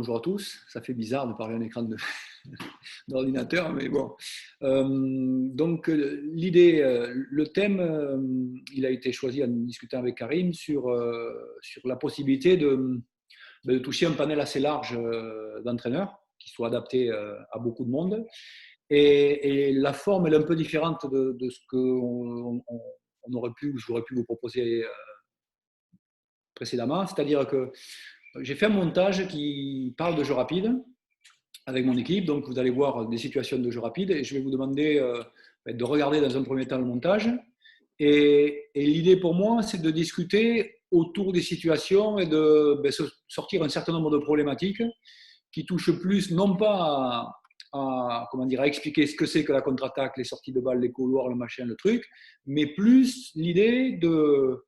Bonjour à tous, ça fait bizarre de parler à un écran d'ordinateur, mais bon. L'idée, le thème, il a été choisi en discutant avec Karim sur la possibilité de toucher un panel assez large d'entraîneurs qui soit adapté à beaucoup de monde. Et la forme elle est un peu différente de ce qu'on on aurait pu, j'aurais pu vous proposer précédemment, c'est-à-dire que j'ai fait un montage qui parle de jeux rapides avec mon équipe. Donc, vous allez voir des situations de jeux rapides et je vais vous demander de regarder dans un premier temps le montage. Et l'idée pour moi, c'est de discuter autour des situations et de sortir un certain nombre de problématiques qui touchent plus, non pas comment dire, à expliquer ce que c'est que la contre-attaque, les sorties de balles, les couloirs, le machin, le truc, mais plus l'idée de,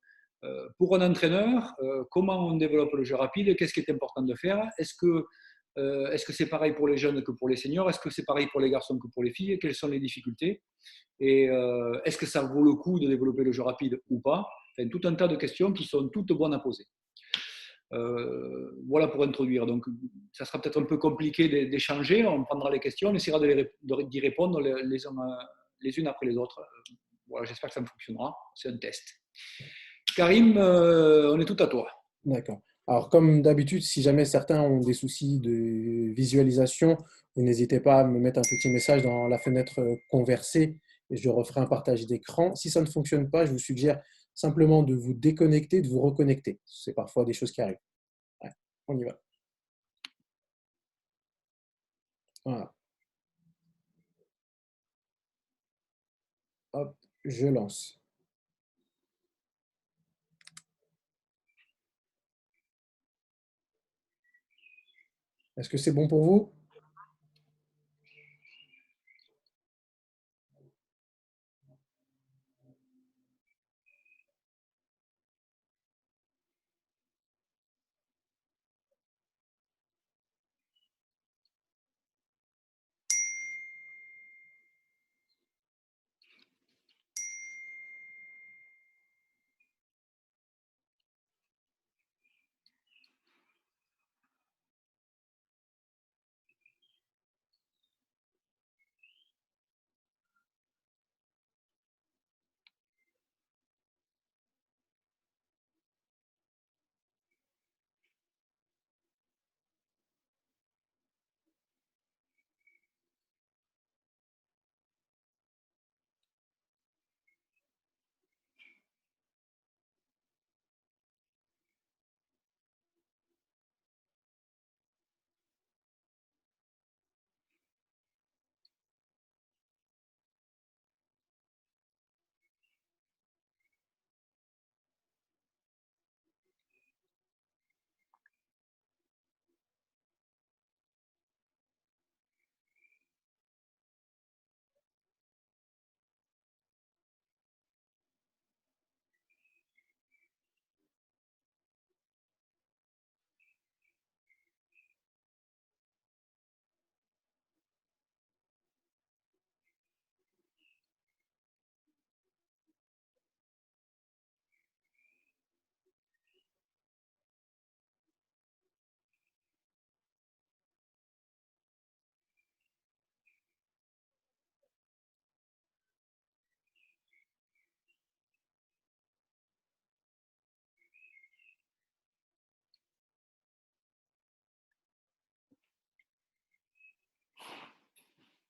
pour un entraîneur, comment on développe le jeu rapide, qu'est-ce qui est important de faire, est-ce que c'est pareil pour les jeunes que pour les seniors? Est-ce que c'est pareil pour les garçons que pour les filles? Quelles sont les difficultés? Et est-ce que ça vaut le coup de développer le jeu rapide ou pas? Enfin, tout un tas de questions qui sont toutes bonnes à poser. Voilà pour introduire. Donc, ça sera peut-être un peu compliqué d'échanger. On prendra les questions, on essaiera d'y répondre les unes après les autres. Voilà, j'espère que ça me fonctionnera. C'est un test. Karim, on est tout à toi. D'accord. Alors, comme d'habitude, si jamais certains ont des soucis de visualisation, vous n'hésitez pas à me mettre un petit message dans la fenêtre converser et je referai un partage d'écran. Si ça ne fonctionne pas, je vous suggère simplement de vous déconnecter, de vous reconnecter. C'est parfois des choses qui arrivent. Ouais, on y va. Voilà. Hop, je lance. Est-ce que c'est bon pour vous?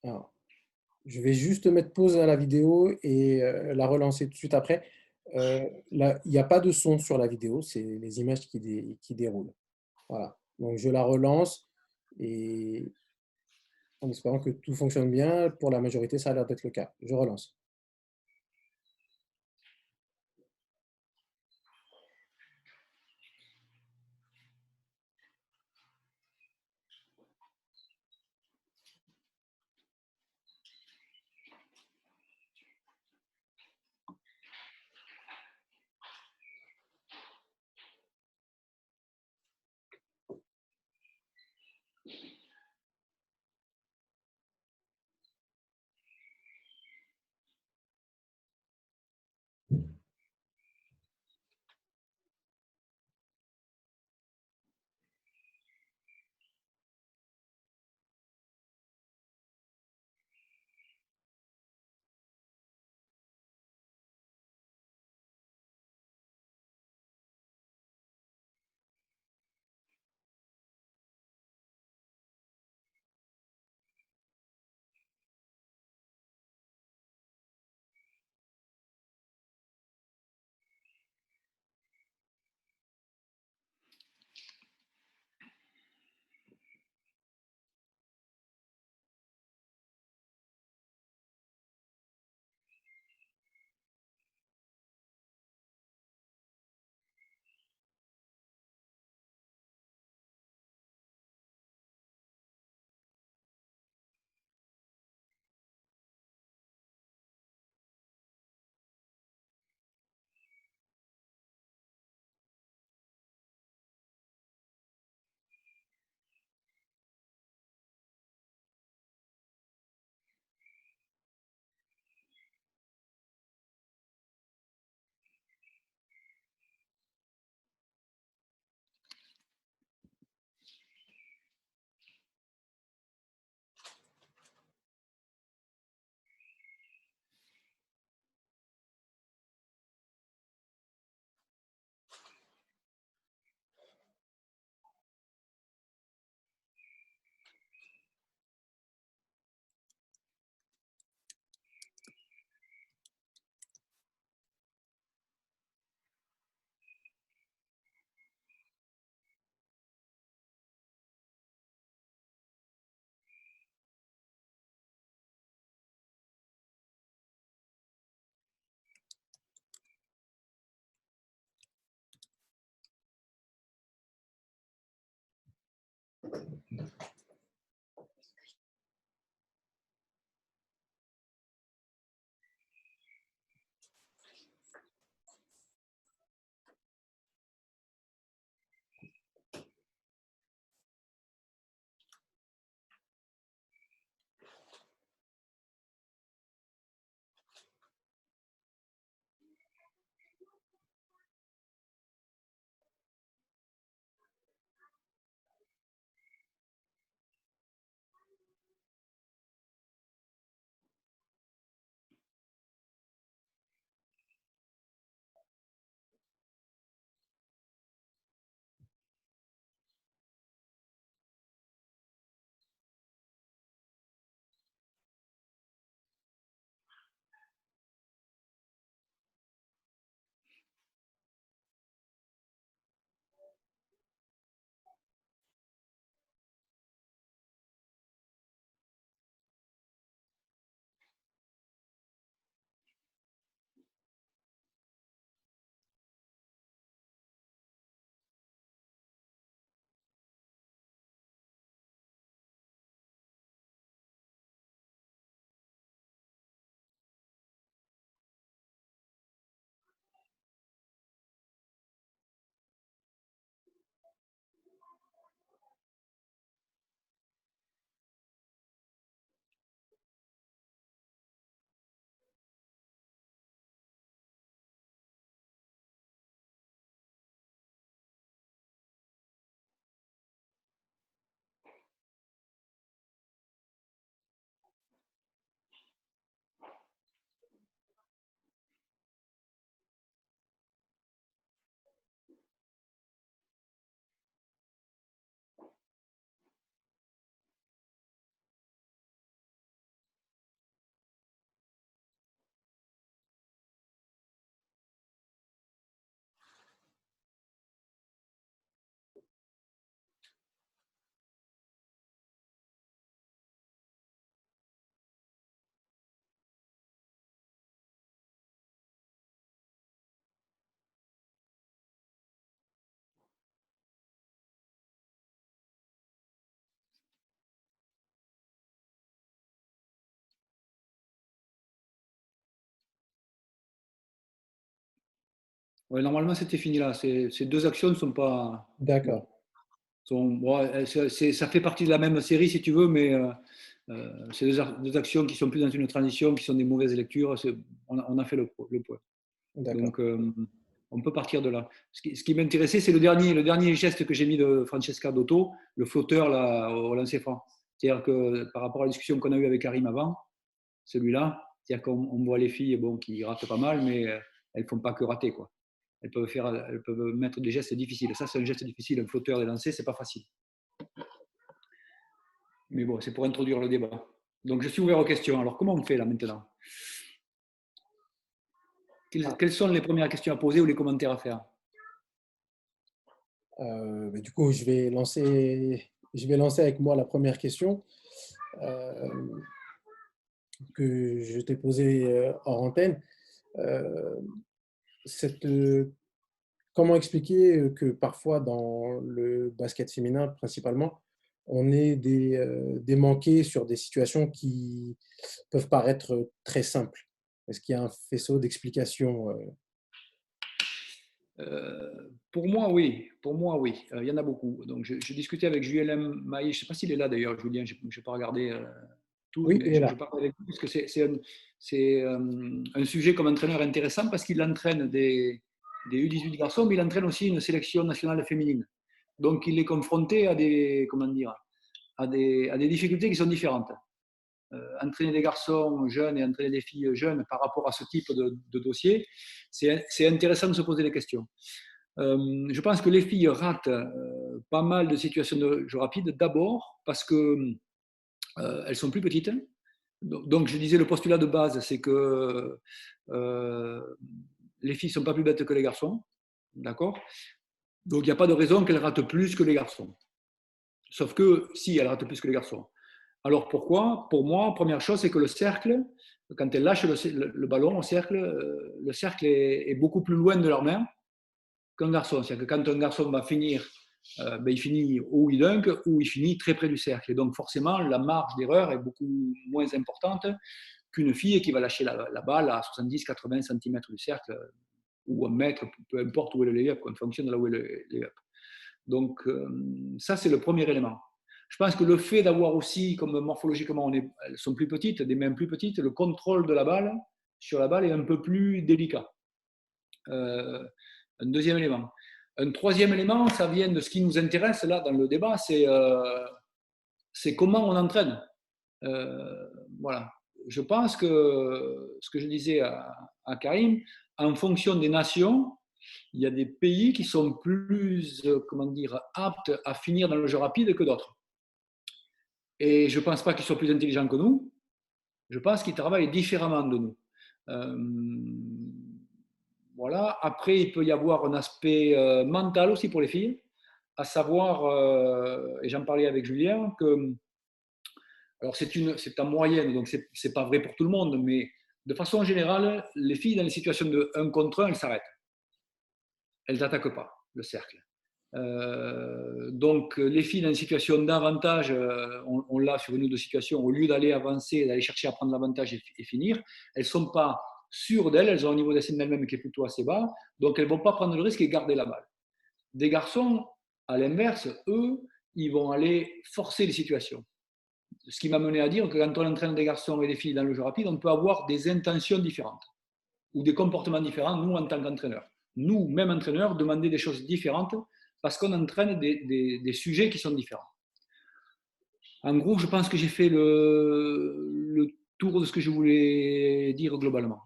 Alors, je vais juste mettre pause à la vidéo et la relancer tout de suite après. Là, il n'y a pas de son sur la vidéo, c'est les images qui déroulent. Voilà. Donc, je la relance et en espérant que tout fonctionne bien. Pour la majorité, ça a l'air d'être le cas. Je relance. Ouais, normalement, c'était fini là. Ces deux actions ne sont pas. Bon, D'accord, bon, ça fait partie de la même série, si tu veux, mais c'est deux actions qui sont plus dans une transition, qui sont des mauvaises lectures. On a fait le point. d'accord. Donc, on peut partir de là. Ce qui m'intéressait, c'est le dernier geste que j'ai mis de Francesca Dotto, le flotteur là, au lancer franc. C'est-à-dire que par rapport à la discussion qu'on a eue avec Karim avant, celui-là, c'est-à-dire qu'on voit les filles bon, qui ratent pas mal, mais elles ne font pas que rater, quoi. Elles peuvent mettre des gestes difficiles. Ça, c'est un geste difficile. Un flotteur des lancers, c'est pas facile. Mais bon, c'est pour introduire le débat. Donc, je suis ouvert aux questions. Alors, comment on fait là maintenant? Ah, Quelles sont les premières questions à poser ou les commentaires à faire? mais du coup, je vais lancer avec moi la première question euh, que je t'ai posée hors antenne. Euh, cette, Comment expliquer que parfois dans le basket féminin principalement, on ait des manqués sur des situations qui peuvent paraître très simples? Est-ce qu'il y a un faisceau d'explications? Pour moi, oui. Pour moi, oui. Il y en a beaucoup. Donc, je discutais avec Julien Maillet. Je ne sais pas s'il est là d'ailleurs, Julien. Je n'ai pas regardé tous, Oui, mais il est je là. parle avec lui parce que c'est un sujet comme entraîneur intéressant parce qu'il entraîne des U18 garçons, mais il entraîne aussi une sélection nationale féminine. Donc, il est confronté à des, comment dire, à des difficultés qui sont différentes. Entraîner des garçons jeunes et entraîner des filles jeunes par rapport à ce type de dossier, c'est intéressant de se poser des questions. Je pense que les filles ratent pas mal de situations de jeu rapide, d'abord parce qu'elles sont plus petites. Donc, je disais, le postulat de base, c'est que euh, les filles ne sont pas plus bêtes que les garçons. D'accord. Donc, il n'y a pas de raison qu'elles ratent plus que les garçons. Sauf que si elles ratent plus que les garçons. Alors pourquoi? Pour moi, première chose, c'est que le cercle, quand elles lâchent le ballon au cercle, le cercle est beaucoup plus loin de leur main qu'un garçon. C'est-à-dire que quand un garçon va finir, ben, il finit ou il dunk ou il finit très près du cercle. Et donc forcément, la marge d'erreur est beaucoup moins importante qu'une fille qui va lâcher la balle à 70-80 cm du cercle ou un mètre, peu importe où est le lay-up, en fonction de là où est le lay-up. Donc ça, c'est le premier élément. Je pense que le fait d'avoir aussi, comme morphologiquement, elles sont plus petites, des mains plus petites, le contrôle de la balle sur la balle est un peu plus délicat. Euh, un deuxième élément. Un troisième élément, ça vient de ce qui nous intéresse là dans le débat, c'est comment on entraîne. Euh, voilà. Je pense que ce que je disais à Karim, en fonction des nations, il y a des pays qui sont plus, comment dire, aptes à finir dans le jeu rapide que d'autres. Et je ne pense pas qu'ils soient plus intelligents que nous. Je pense qu'ils travaillent différemment de nous. Euh, voilà. Après, il peut y avoir un aspect mental aussi pour les filles, à savoir, et j'en parlais avec Julien, que alors c'est en moyenne, donc c'est pas vrai pour tout le monde, mais de façon générale, les filles dans les situations de 1 contre 1, elles s'arrêtent. Elles n'attaquent pas le cercle. Donc les filles dans une situation d'avantage, on l'a sur une ou deux situations, au lieu d'aller avancer, d'aller chercher à prendre l'avantage et finir, elles ne sont pas sûres d'elles, elles ont un niveau d'estime d'elles-mêmes qui est plutôt assez bas, donc elles ne vont pas prendre le risque et garder la balle. Des garçons, à l'inverse, eux, ils vont aller forcer les situations. Ce qui m'a mené à dire que quand on entraîne des garçons et des filles dans le jeu rapide, on peut avoir des intentions différentes ou des comportements différents, nous, en tant qu'entraîneurs. Nous, même entraîneurs, demander des choses différentes parce qu'on entraîne des sujets qui sont différents. En gros, je pense que j'ai fait le tour de ce que je voulais dire globalement.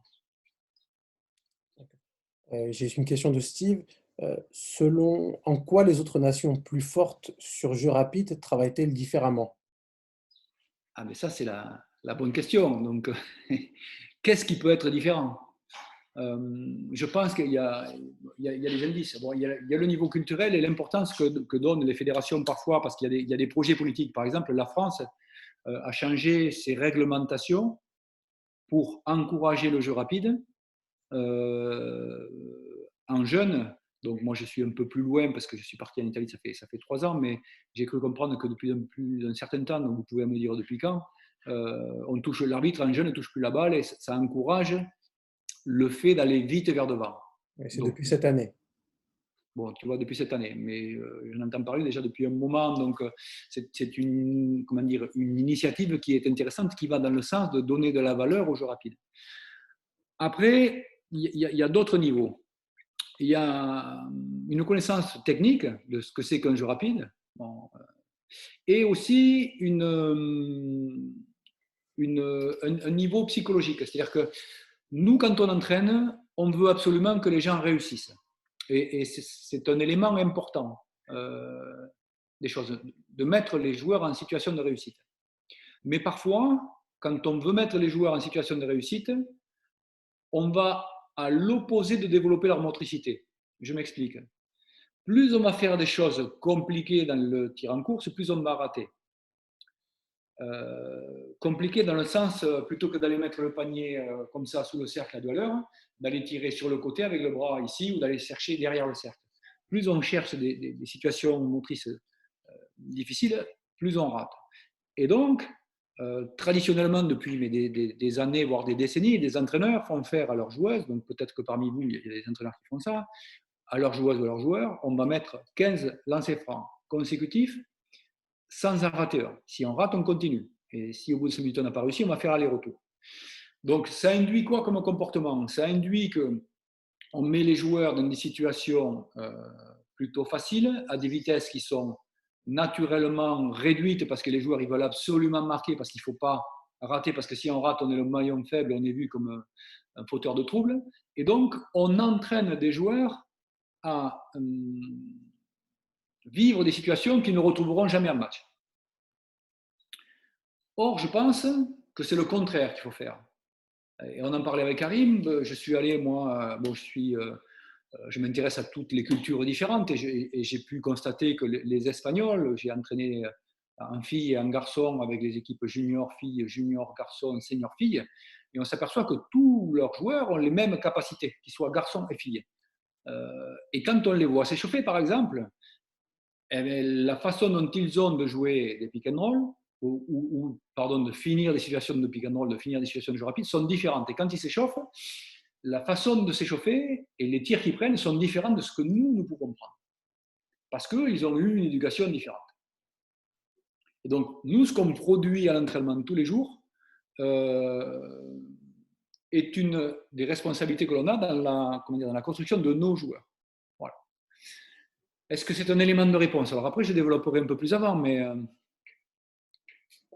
J'ai une question de Steve. Selon en quoi les autres nations plus fortes sur jeu rapide travaillent-elles différemment? Ah, mais ça, c'est la bonne question. Donc, qu'est-ce qui peut être différent? Je pense qu'il y a des indices. Bon, il y a le niveau culturel et l'importance que donnent les fédérations parfois, parce qu'il y a des projets politiques. Par exemple, la France a changé ses réglementations pour encourager le jeu rapide euh, en jeunes. Donc moi, je suis un peu plus loin parce que je suis parti en Italie, ça fait 3 ans, mais j'ai cru comprendre que depuis plus d'un certain temps, donc vous pouvez me dire depuis quand, on touche l'arbitre en jeune ne touche plus la balle et ça encourage le fait d'aller vite vers devant. Et c'est Donc, depuis cette année. bon, tu vois, depuis cette année, mais j'en entends parler déjà depuis un moment, donc c'est une, comment dire, une initiative qui est intéressante, qui va dans le sens de donner de la valeur aux jeux rapides. Après, il y a d'autres niveaux. Il y a une connaissance technique de ce que c'est qu'un jeu rapide, bon, et aussi un niveau psychologique. C'est-à-dire que nous, quand on entraîne, on veut absolument que les gens réussissent. Et c'est un élément important des choses, de mettre les joueurs en situation de réussite. Mais parfois, quand on veut mettre les joueurs en situation de réussite, on va à l'opposé de développer leur motricité. Je m'explique. Plus on va faire des choses compliquées dans le tir en course, plus on va rater. Compliqué dans le sens, plutôt que d'aller mettre le panier comme ça sous le cercle à 2 à l'heure, d'aller tirer sur le côté avec le bras ici ou d'aller chercher derrière le cercle. Plus on cherche des situations motrices difficiles, plus on rate. Et donc, traditionnellement, depuis des années, voire des décennies, des entraîneurs font faire à leurs joueuses, donc peut-être que parmi vous, il y a des entraîneurs qui font ça, à leurs joueuses ou à leurs joueurs, on va mettre 15 lancers francs consécutifs sans en rater un. Si on rate, on continue. Et si au bout de 5 minutes, on n'a pas réussi, on va faire aller-retour. Donc, ça induit quoi comme comportement? Ça induit qu'on met les joueurs dans des situations plutôt faciles, à des vitesses qui sont naturellement réduites, parce que les joueurs ils veulent absolument marquer, parce qu'il ne faut pas rater, parce que si on rate, on est le maillon faible, on est vu comme un fauteur de troubles. Et donc, on entraîne des joueurs à vivre des situations qu'ils ne retrouveront jamais en match. Or, je pense que c'est le contraire qu'il faut faire. Et on en parlait avec Karim. Je suis allé, moi, je m'intéresse à toutes les cultures différentes et j'ai pu constater que les Espagnols, j'ai entraîné en filles et en garçons avec les équipes junior filles, junior garçons, senior filles, et on s'aperçoit que tous leurs joueurs ont les mêmes capacités, qu'ils soient garçons et filles. Et quand on les voit s'échauffer, par exemple, eh bien, la façon dont ils ont de jouer des pick and roll, pardon, de finir des situations de pick and roll, de finir des situations de jeu rapide, sont différentes. Et quand ils s'échauffent, la façon de s'échauffer et les tirs qu'ils prennent sont différents de ce que nous pouvons prendre. Parce qu'ils ont eu une éducation différente. Et donc, nous, ce qu'on produit à l'entraînement tous les jours est une des responsabilités que l'on a dans la construction de nos joueurs. Voilà. Est-ce que c'est un élément de réponse? Alors après, je développerai un peu plus avant, mais...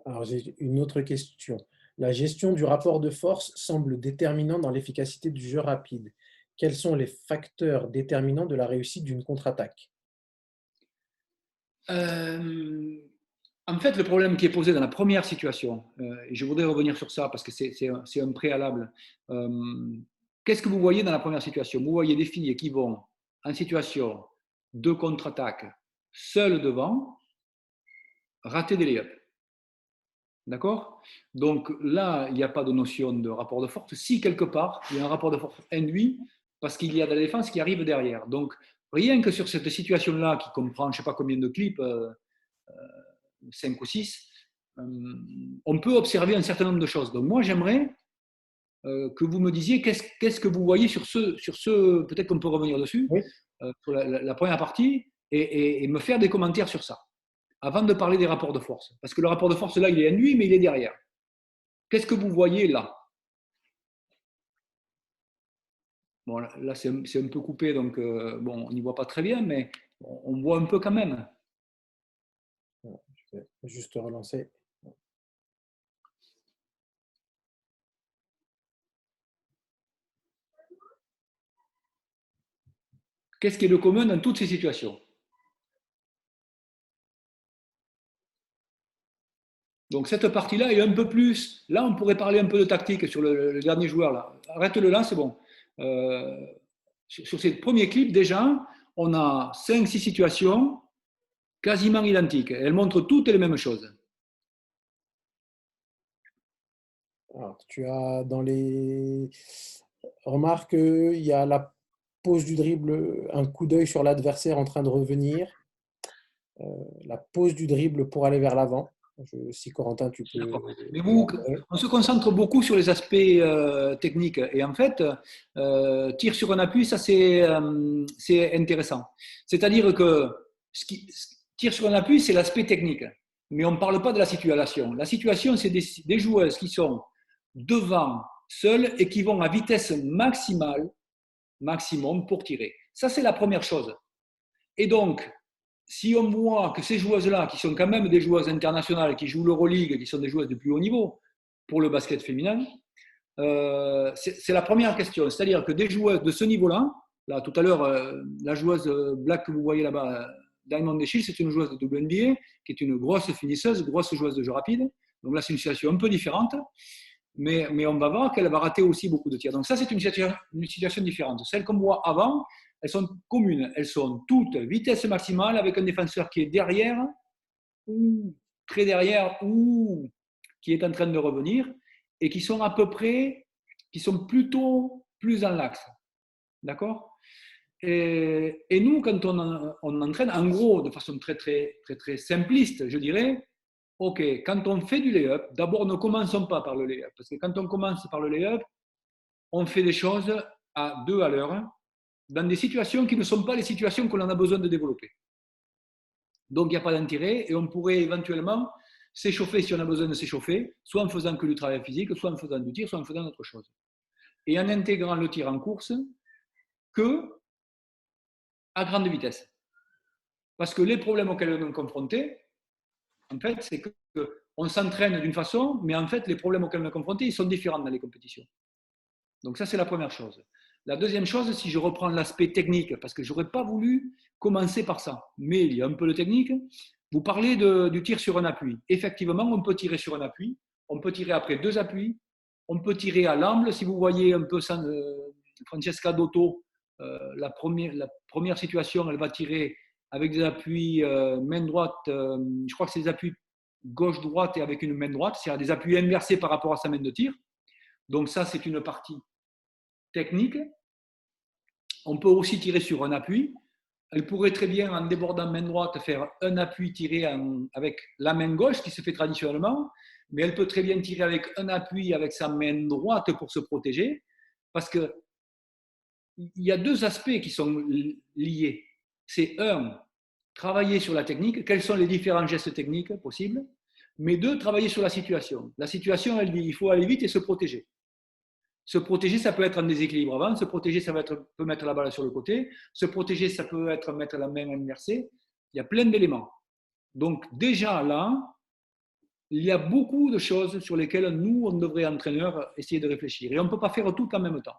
Alors, j'ai une autre question. La gestion du rapport de force semble déterminant dans l'efficacité du jeu rapide. Quels sont les facteurs déterminants de la réussite d'une contre-attaque? En fait, le problème qui est posé dans la première situation, et je voudrais revenir sur ça parce que c'est un préalable, qu'est-ce que vous voyez dans la première situation? Vous voyez des filles qui vont en situation de contre-attaque, seules devant, rater des lay-ups. D'accord? Donc là, il n'y a pas de notion de rapport de force. Si quelque part, il y a un rapport de force induit parce qu'il y a de la défense qui arrive derrière. Donc rien que sur cette situation-là qui comprend je ne sais pas combien de clips, 5 ou 6, on peut observer un certain nombre de choses. Donc moi, j'aimerais que vous me disiez qu'est-ce que vous voyez sur ce peut-être qu'on peut revenir dessus, Oui. sur la première partie, et me faire des commentaires sur ça, avant de parler des rapports de force. Parce que le rapport de force, là, il est induit, mais il est derrière. Qu'est-ce que vous voyez là? Bon, là, c'est un peu coupé, donc bon, on n'y voit pas très bien, mais on voit un peu quand même. Je vais juste relancer. Qu'est-ce qui est de commun dans toutes ces situations? Donc cette partie-là est un peu plus. Là, on pourrait parler un peu de tactique sur le dernier joueur. Là. Arrête-le là, c'est bon. Sur ces premiers clips, déjà, on a 5-6 situations quasiment identiques. Elles montrent toutes les mêmes choses. Alors, tu as dans les remarques, il y a la pose du dribble, un coup d'œil sur l'adversaire en train de revenir, la pose du dribble pour aller vers l'avant. Si Corentin, tu peux D'accord. Mais élaborer. on se concentre beaucoup sur les aspects techniques. Et en fait, tir sur un appui, ça c'est intéressant. C'est-à-dire que tir sur un appui, c'est l'aspect technique. Mais on ne parle pas de la situation. La situation, c'est des joueuses qui sont devant, seules, et qui vont à vitesse maximale, maximum pour tirer. Ça, c'est la première chose. Et donc, si on voit que ces joueuses-là, qui sont quand même des joueuses internationales, qui jouent l'Euroleague, qui sont des joueuses de plus haut niveau pour le basket féminin, c'est la première question. C'est-à-dire que des joueuses de ce niveau-là, là tout à l'heure, la joueuse Black que vous voyez là-bas, Diamond Deschilles, c'est une joueuse de WNBA, qui est une grosse finisseuse, grosse joueuse de jeu rapide. Donc là, c'est une situation un peu différente. Mais on va voir qu'elle va rater aussi beaucoup de tirs. Donc ça, c'est une situation différente. Celles qu'on voit avant, elles sont communes. Elles sont toutes vitesse maximale avec un défenseur qui est derrière ou très derrière ou qui est en train de revenir et qui sont à peu près, qui sont plutôt plus dans l'axe. D'accord? Et nous, quand on entraîne, en gros, de façon très simpliste, je dirais, OK, quand on fait du lay-up, d'abord ne commençons pas par le lay-up. Parce que quand on commence par le lay-up, on fait des choses à deux à l'heure, dans des situations qui ne sont pas les situations qu'on en a besoin de développer. Donc, il n'y a pas d'intérêt et on pourrait éventuellement s'échauffer si on a besoin de s'échauffer, soit en faisant que du travail physique, soit en faisant du tir, soit en faisant autre chose. Et en intégrant le tir en course que à grande vitesse. Parce que les problèmes auxquels on est confronté, en fait, c'est qu'on s'entraîne d'une façon, mais en fait, les problèmes auxquels on est confronté, ils sont différents dans les compétitions. Donc ça, c'est la première chose. La deuxième chose, si je reprends l'aspect technique, parce que je n'aurais pas voulu commencer par ça, mais il y a un peu de technique, vous parlez du tir sur un appui. Effectivement, on peut tirer sur un appui, on peut tirer après deux appuis, on peut tirer à l'angle. Si vous voyez un peu Francesca Dotto, la première situation, elle va tirer avec des appuis main droite, je crois que c'est des appuis gauche-droite et avec une main droite, c'est-à-dire des appuis inversés par rapport à sa main de tir. Donc ça, c'est une partie technique. On peut aussi tirer sur un appui. Elle pourrait très bien, en débordant main droite, faire un appui tiré avec la main gauche, qui se fait traditionnellement, mais elle peut très bien tirer avec un appui avec sa main droite pour se protéger, parce qu'il y a deux aspects qui sont liés. C'est un, travailler sur la technique, quels sont les différents gestes techniques possibles, mais deux, travailler sur la situation. La situation, elle dit il faut aller vite et se protéger. Se protéger, ça peut être un déséquilibre avant. Se protéger, ça peut mettre la balle sur le côté. Se protéger, ça peut être mettre la main inversée. Il y a plein d'éléments. Donc déjà là, il y a beaucoup de choses sur lesquelles nous, on devrait, entraîneurs, essayer de réfléchir. Et on ne peut pas faire tout en même temps.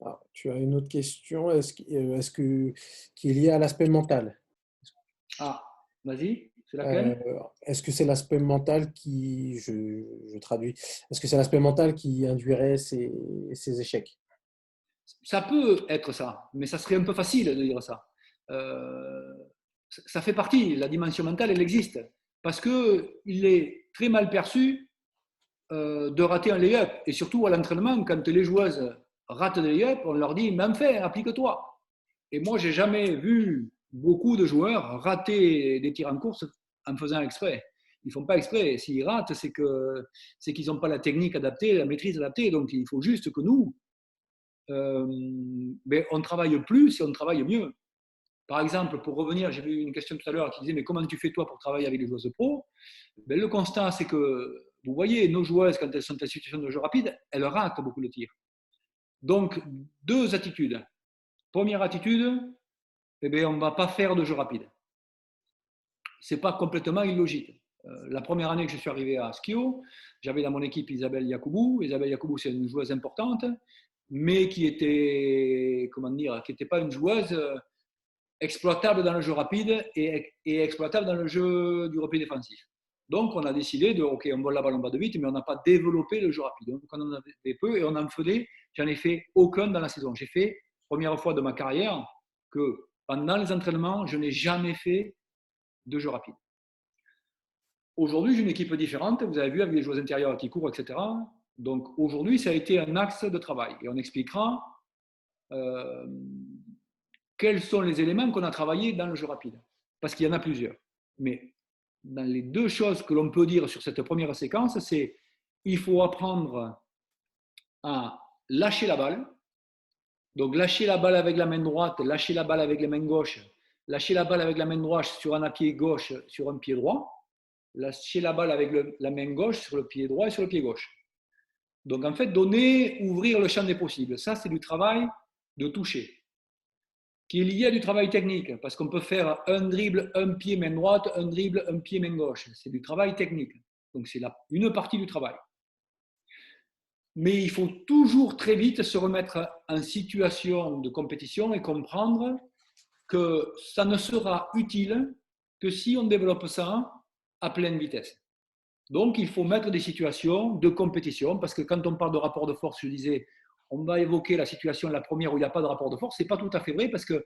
Alors, tu as une autre question, qui est liée à l'aspect mental? Ah, vas-y, c'est laquelle? Est-ce que c'est l'aspect mental je traduis, est-ce que c'est l'aspect mental qui induirait ces échecs? Ça peut être ça, mais ça serait un peu facile de dire ça. Ça fait partie, la dimension mentale, elle existe. Parce qu'il est très mal perçu de rater un lay-up. Et surtout à l'entraînement, quand les joueuses ratent des lay-up, on leur dit, mais enfin, applique-toi. Et moi, j'ai jamais vu beaucoup de joueurs rater des tirs en course en faisant exprès. Ils ne font pas exprès. S'ils ratent, c'est qu'ils n'ont pas la technique adaptée, la maîtrise adaptée. Donc, il faut juste que nous, on travaille plus et on travaille mieux. Par exemple, pour revenir, j'ai vu une question tout à l'heure qui disait mais comment tu fais toi pour travailler avec les joueuses pro? Le constat, c'est que vous voyez, nos joueuses, quand elles sont en situation de jeu rapide, elles ratent beaucoup de tirs. Donc, deux attitudes. Première attitude, on ne va pas faire de jeu rapide. Ce n'est pas complètement illogique. La première année que je suis arrivé à Skio, j'avais dans mon équipe Isabelle Yacoubou. Isabelle Yacoubou, c'est une joueuse importante, mais qui était, qui n'était pas une joueuse exploitable dans le jeu rapide et exploitable dans le jeu du repli défensif. Donc, on a décidé de, OK, on vole la balle en bas de vite, mais on n'a pas développé le jeu rapide. Donc, on en avait peu et on en faisait, j'en ai fait aucun dans la saison. J'ai fait, première fois de ma carrière, que pendant les entraînements, je n'ai jamais fait de jeu rapide. Aujourd'hui, j'ai une équipe différente, vous avez vu, avec les joueurs intérieurs qui courent, etc. Donc, aujourd'hui, ça a été un axe de travail. Et on expliquera quels sont les éléments qu'on a travaillés dans le jeu rapide. Parce qu'il y en a plusieurs. Mais dans les deux choses que l'on peut dire sur cette première séquence, c'est il faut apprendre à lâcher la balle. Donc lâcher la balle avec la main droite, lâcher la balle avec la main gauche, lâcher la balle avec la main droite sur un pied gauche, sur un pied droit, lâcher la balle avec la main gauche sur le pied droit et sur le pied gauche. Donc en fait, donner, ouvrir le champ des possibles. Ça, c'est du travail de toucher, qui est lié à du travail technique, parce qu'on peut faire un dribble, un pied main droite, un dribble, un pied main gauche. C'est du travail technique. Donc c'est une partie du travail. Mais il faut toujours très vite se remettre en situation de compétition et comprendre que ça ne sera utile que si on développe ça à pleine vitesse. Donc, il faut mettre des situations de compétition, parce que quand on parle de rapport de force, je disais, on va évoquer la situation, la première où il n'y a pas de rapport de force. Ce n'est pas tout à fait vrai, parce que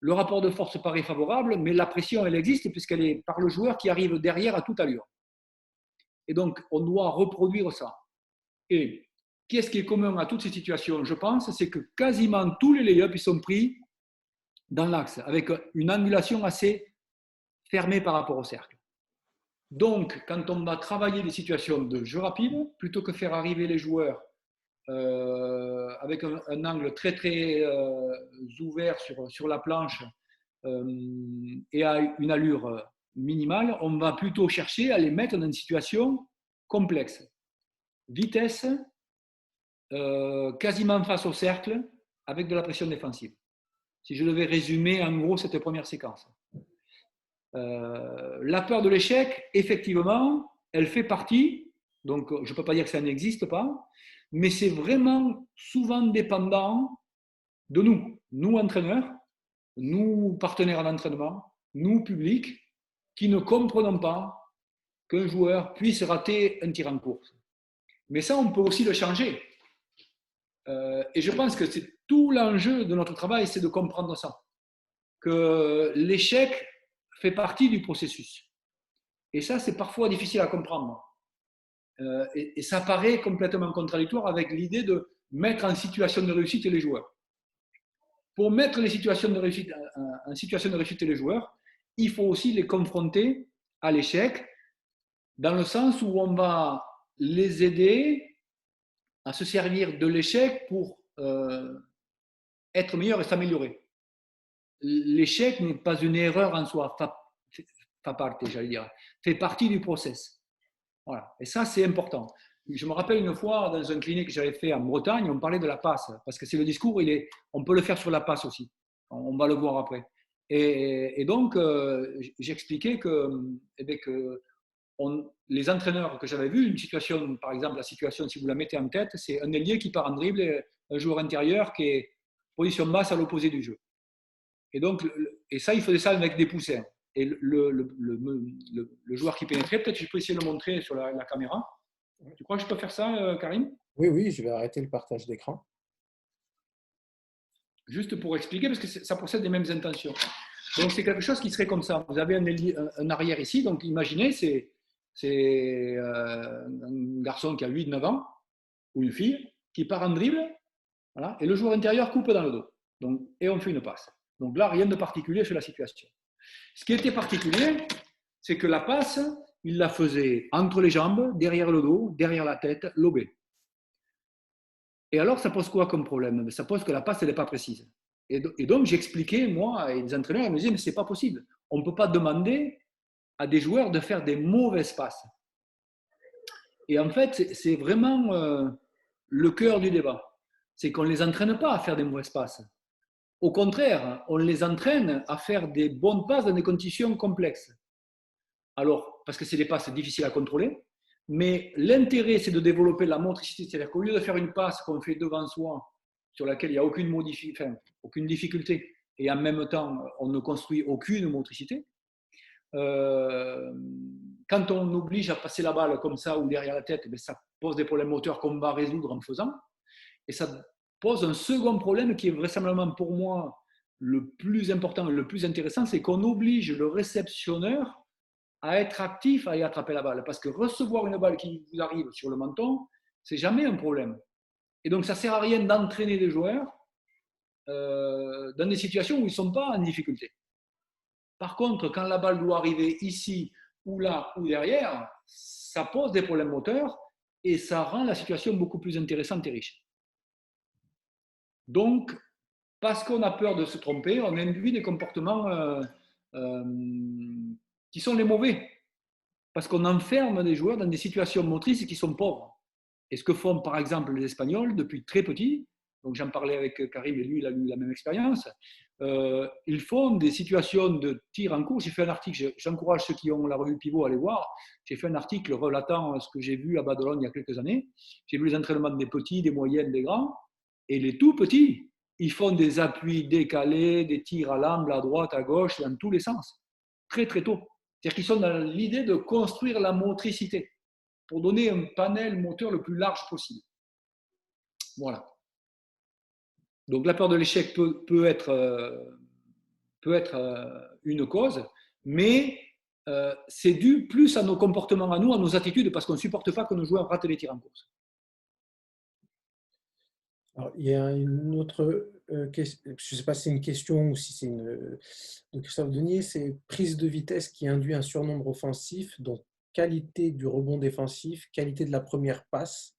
le rapport de force paraît favorable, mais la pression, elle existe, puisqu'elle est par le joueur qui arrive derrière à toute allure. Et donc, on doit reproduire ça. Et qu'est-ce qui est commun à toutes ces situations, je pense, c'est que quasiment tous les lay-ups ils sont pris dans l'axe, avec une angulation assez fermée par rapport au cercle. Donc, quand on va travailler des situations de jeu rapide, plutôt que faire arriver les joueurs avec un angle très très ouvert sur la planche et à une allure minimale, on va plutôt chercher à les mettre dans une situation complexe. Vitesse, quasiment face au cercle, avec de la pression défensive. Si je devais résumer en gros cette première séquence. La peur de l'échec, effectivement, elle fait partie, donc je ne peux pas dire que ça n'existe pas, mais c'est vraiment souvent dépendant de nous entraîneurs, nous partenaires d'entraînement, nous publics, qui ne comprenons pas qu'un joueur puisse rater un tir en course. Mais ça, on peut aussi le changer. Et je pense que c'est tout l'enjeu de notre travail, c'est de comprendre ça. Que l'échec fait partie du processus. Et ça, c'est parfois difficile à comprendre. Et ça paraît complètement contradictoire avec l'idée de mettre en situation de réussite les joueurs. Pour mettre les situations de réussite, en situation de réussite les joueurs, il faut aussi les confronter à l'échec, dans le sens où on va les aider à se servir de l'échec pour être meilleur et s'améliorer. L'échec n'est pas une erreur en soi, j'allais dire, fait partie du process. Voilà. Et ça, c'est important. Je me rappelle une fois, dans une clinique que j'avais fait en Bretagne, on parlait de la passe, parce que c'est le discours, on peut le faire sur la passe aussi. On va le voir après. Et donc, j'expliquais que les entraîneurs que j'avais vus, une situation, par exemple, la situation, si vous la mettez en tête, c'est un ailier qui part en dribble et un joueur intérieur qui est position basse à l'opposé du jeu. Et donc, et ça, il faisait ça avec des poussins. Et le joueur qui pénétrait, peut-être que je peux essayer de le montrer sur la caméra. Tu crois que je peux faire ça, Karim? Oui, oui, je vais arrêter le partage d'écran. Juste pour expliquer, parce que ça possède les mêmes intentions. Donc, c'est quelque chose qui serait comme ça. Vous avez un arrière ici, donc imaginez, c'est un garçon qui a 8-9 ans, ou une fille, qui part en dribble, voilà, et le joueur intérieur coupe dans le dos. Donc, et on fait une passe. Donc là, rien de particulier sur la situation. Ce qui était particulier, c'est que la passe, il la faisait entre les jambes, derrière le dos, derrière la tête, lobée. Et alors, ça pose quoi comme problème? Ça pose que la passe, elle n'est pas précise. Et donc, j'expliquais, moi, et les entraîneurs, ils me disaient, mais ce n'est pas possible. On ne peut pas demander à des joueurs de faire des mauvaises passes. Et en fait, c'est vraiment le cœur du débat. C'est qu'on ne les entraîne pas à faire des mauvaises passes. Au contraire, on les entraîne à faire des bonnes passes dans des conditions complexes. Alors, parce que c'est des passes difficiles à contrôler, mais l'intérêt, c'est de développer la motricité. C'est-à-dire qu'au lieu de faire une passe qu'on fait devant soi, sur laquelle il n'y a aucune difficulté, et en même temps, on ne construit aucune motricité, quand on oblige à passer la balle comme ça ou derrière la tête, ça pose des problèmes moteurs qu'on va résoudre en faisant. Et ça pose un second problème qui est vraisemblablement pour moi le plus important, le plus intéressant, c'est qu'on oblige le réceptionneur à être actif, à y attraper la balle. Parce que recevoir une balle qui vous arrive sur le menton, c'est jamais un problème. Et donc, ça ne sert à rien d'entraîner des joueurs dans des situations où ils ne sont pas en difficulté. Par contre, quand la balle doit arriver ici, ou là, ou derrière, ça pose des problèmes moteurs et ça rend la situation beaucoup plus intéressante et riche. Donc, parce qu'on a peur de se tromper, on induit des comportements euh, qui sont les mauvais. Parce qu'on enferme des joueurs dans des situations motrices qui sont pauvres. Et ce que font par exemple les Espagnols depuis très petits, donc j'en parlais avec Karim et lui, il a eu la même expérience, ils font des situations de tir en cours. J'ai fait un article, j'encourage ceux qui ont la revue Pivot à aller voir, j'ai fait un article relatant ce que j'ai vu à Badalone il y a quelques années. J'ai vu les entraînements des petits, des moyennes, des grands, et les tout petits, ils font des appuis décalés, des tirs à l'angle, à droite, à gauche, dans tous les sens, très très tôt. C'est-à-dire qu'ils sont dans l'idée de construire la motricité pour donner un panel moteur le plus large possible. Voilà. Donc la peur de l'échec peut être une cause, mais c'est dû plus à nos comportements à nous, à nos attitudes, parce qu'on ne supporte pas que nos joueurs ratent les tirs en course. Alors, il y a une autre question, je ne sais pas si c'est une question ou si c'est de Christophe Denier, c'est prise de vitesse qui induit un surnombre offensif, donc qualité du rebond défensif, qualité de la première passe,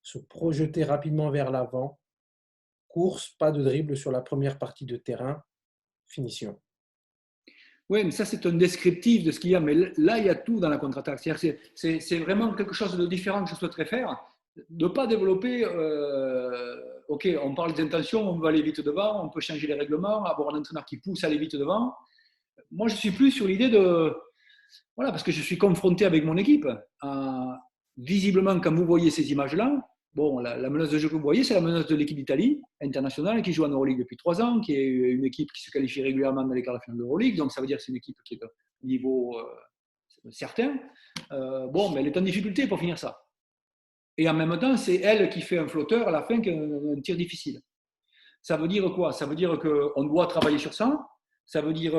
se projeter rapidement vers l'avant, course, pas de dribble sur la première partie de terrain, finition. Oui, mais ça, c'est un descriptif de ce qu'il y a. Mais là, il y a tout dans la contre-attaque. C'est vraiment quelque chose de différent que je souhaiterais faire. De ne pas développer, OK, on parle des intentions, on veut aller vite devant, on peut changer les règlements, avoir un entraîneur qui pousse à aller vite devant. Moi, je suis plus sur l'idée de… Voilà, parce que je suis confronté avec mon équipe. Visiblement, quand vous voyez ces images-là, bon, la menace de jeu que vous voyez, c'est la menace de l'équipe d'Italie internationale qui joue en Euroleague depuis 3 ans, qui est une équipe qui se qualifie régulièrement dans les quarts de finale de l'Euroleague. Donc, ça veut dire que c'est une équipe qui est de niveau certain. Bon, mais elle est en difficulté pour finir ça. Et en même temps, c'est elle qui fait un flotteur à la fin, un tir difficile. Ça veut dire quoi? Ça veut dire qu'on doit travailler sur ça. Ça veut dire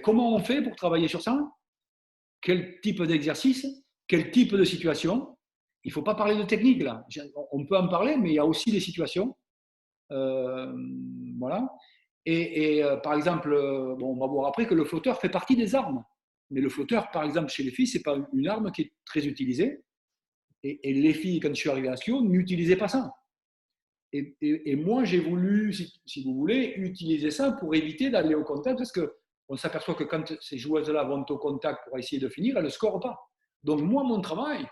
comment on fait pour travailler sur ça? Quel type d'exercice? Quel type de situation? Il ne faut pas parler de technique là. On peut en parler, mais il y a aussi des situations. Voilà. Et par exemple, bon, on va voir après que le flotteur fait partie des armes. Mais le flotteur, par exemple, chez les filles, ce n'est pas une arme qui est très utilisée. Et les filles, quand je suis arrivé à Skio, n'utilisaient pas ça. Et moi, j'ai voulu, si vous voulez, utiliser ça pour éviter d'aller au contact, parce qu'on s'aperçoit que quand ces joueuses-là vont au contact pour essayer de finir, elles ne scorent pas. Donc moi, mon travail,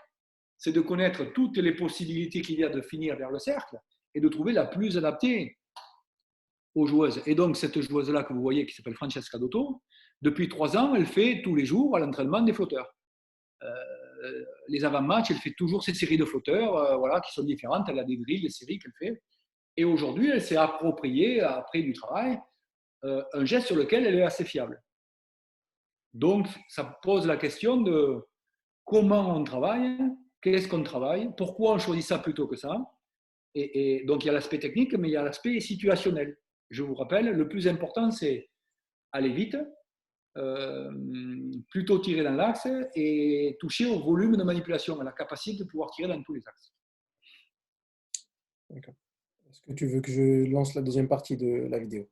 c'est de connaître toutes les possibilités qu'il y a de finir vers le cercle et de trouver la plus adaptée aux joueuses. Et donc, cette joueuse-là que vous voyez, qui s'appelle Francesca Dotto, depuis 3 ans, elle fait tous les jours à l'entraînement des flotteurs. Les avant-matchs, elle fait toujours cette série de flotteurs voilà, qui sont différentes. Elle a des drills, des séries qu'elle fait. Et aujourd'hui, elle s'est appropriée, après du travail, un geste sur lequel elle est assez fiable. Donc, ça pose la question de comment on travaille, qu'est-ce qu'on travaille, pourquoi on choisit ça plutôt que ça. Et donc, il y a l'aspect technique, mais il y a l'aspect situationnel. Je vous rappelle, le plus important, c'est aller vite, plutôt tirer dans l'axe et toucher au volume de manipulation, à la capacité de pouvoir tirer dans tous les axes. D'accord. Est-ce que tu veux que je lance la deuxième partie de la vidéo?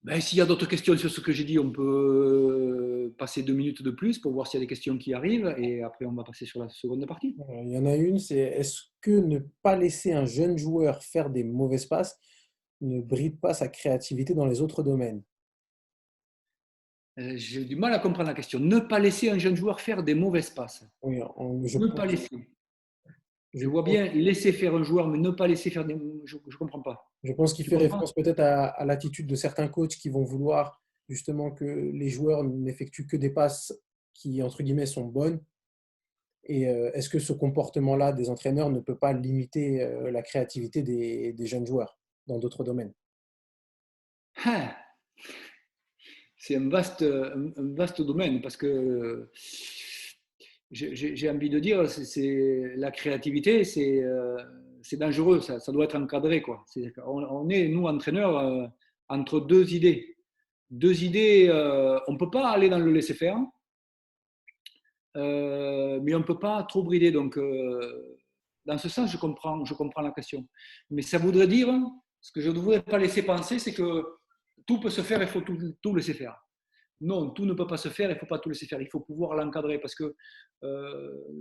Ben, s'il y a d'autres questions sur ce que j'ai dit, on peut passer 2 minutes de plus pour voir s'il y a des questions qui arrivent et après on va passer sur la seconde partie. Il y en a une, c'est est-ce que ne pas laisser un jeune joueur faire des mauvaises passes ne bride pas sa créativité dans les autres domaines? J'ai du mal à comprendre la question. Ne pas laisser un jeune joueur faire des mauvaises passes. Oui, Ne pas laisser. Je vois bien laisser faire un joueur, mais ne pas laisser faire des… Je ne comprends pas. Je pense qu'il fait référence peut-être à l'attitude de certains coachs qui vont vouloir justement que les joueurs n'effectuent que des passes qui, entre guillemets, sont bonnes. Et est-ce que ce comportement-là des entraîneurs ne peut pas limiter la créativité des jeunes joueurs dans d'autres domaines? Ah, c'est un vaste domaine parce que j'ai envie de dire, la créativité, c'est dangereux, ça doit être encadré. Quoi. On est, nous, entraîneurs, entre deux idées. On ne peut pas aller dans le laisser-faire, mais on ne peut pas trop brider. Donc, dans ce sens, je comprends la question. Mais ça voudrait dire, ce que je ne voudrais pas laisser penser, c'est que tout peut se faire, il faut tout laisser faire. non, tout ne peut pas se faire, il ne faut pas tout laisser faire, il faut pouvoir l'encadrer. Parce que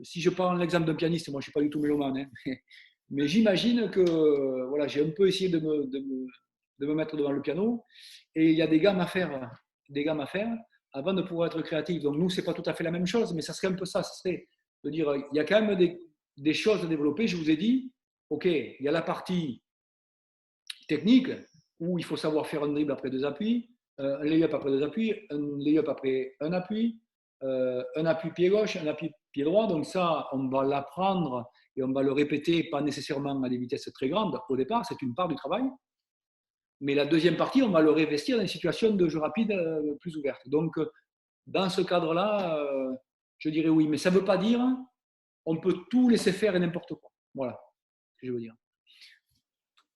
si je prends l'exemple d'un pianiste, moi je ne suis pas du tout mélomane, hein, mais j'imagine que voilà, j'ai un peu essayé de me mettre devant le piano et il y a des gammes à faire avant de pouvoir être créatif. Donc nous, ce n'est pas tout à fait la même chose, mais ça serait un peu ça, ça serait de dire, il y a quand même des choses à développer. Je vous ai dit, ok, il y a la partie technique où il faut savoir faire un dribble après deux appuis, un lay-up après deux appuis, un lay-up après un appui pied gauche, un appui pied droit. Donc ça, on va l'apprendre et on va le répéter, pas nécessairement à des vitesses très grandes au départ, c'est une part du travail. Mais la deuxième partie, on va le réinvestir dans une situation de jeu rapide plus ouverte. Donc, dans ce cadre-là, je dirais oui. Mais ça ne veut pas dire on peut tout laisser faire et n'importe quoi. Voilà ce que je veux dire.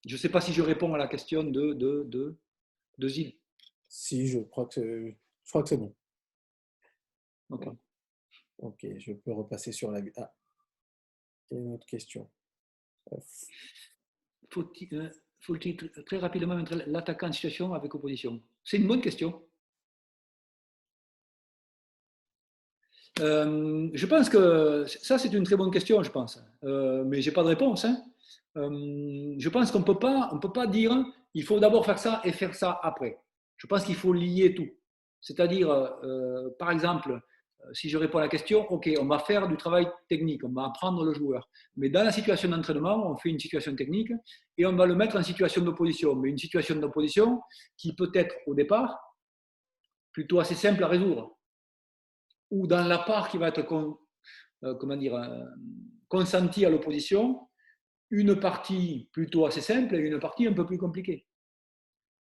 Je ne sais pas si je réponds à la question de Zid. Si, je crois que c'est bon. Okay. Ok, je peux repasser sur la... Ah, il y a une autre question. Faut-il très rapidement mettre l'attaquant en situation avec opposition? C'est une bonne question. Je pense que ça, c'est une très bonne question, je pense. Mais je n'ai pas de réponse. Hein. Je pense qu'on ne peut pas dire il faut d'abord faire ça et faire ça après. Je pense qu'il faut lier tout. C'est-à-dire, par exemple, si je réponds à la question, OK, on va faire du travail technique, on va apprendre le joueur. Mais dans la situation d'entraînement, on fait une situation technique et on va le mettre en situation d'opposition. Mais une situation d'opposition qui peut être au départ plutôt assez simple à résoudre. Ou dans la part qui va être consentie à l'opposition, une partie plutôt assez simple et une partie un peu plus compliquée.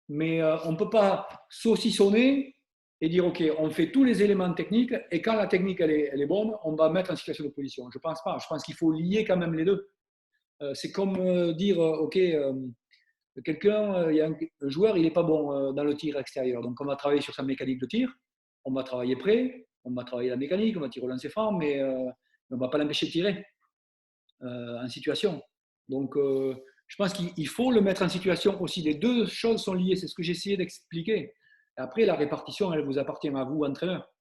Mais on ne peut pas saucissonner et dire ok, on fait tous les éléments techniques et quand la technique elle est bonne, on va mettre en situation d'opposition. Je ne pense pas. Je pense qu'il faut lier quand même les deux. C'est comme dire ok, quelqu'un, il y a un joueur, il n'est pas bon dans le tir extérieur. Donc on va travailler sur sa mécanique de tir, on va travailler près, on va travailler la mécanique, on va tirer au lancer franc, mais on ne va pas l'empêcher de tirer en situation. Donc je pense qu'il faut le mettre en situation aussi. Les deux choses sont liées, c'est ce que j'ai essayé d'expliquer. Après, la répartition, elle vous appartient à vous, entraîneur.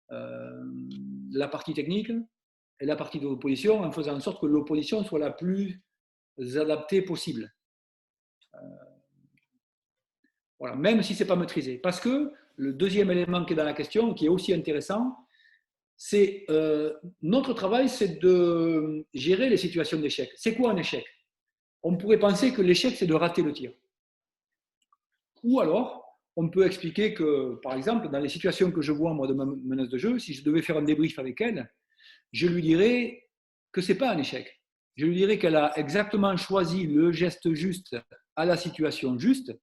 La partie technique et la partie de l'opposition, en faisant en sorte que l'opposition soit la plus adaptée possible. Voilà, même si ce n'est pas maîtrisé. Parce que le deuxième élément qui est dans la question, qui est aussi intéressant, c'est notre travail, c'est de gérer les situations d'échec. C'est quoi un échec? On pourrait penser que l'échec, c'est de rater le tir. Ou alors, on peut expliquer que, par exemple, dans les situations que je vois, moi, de ma menace de jeu, si je devais faire un débrief avec elle, je lui dirais que ce n'est pas un échec. Je lui dirais qu'elle a exactement choisi le geste juste à la situation juste.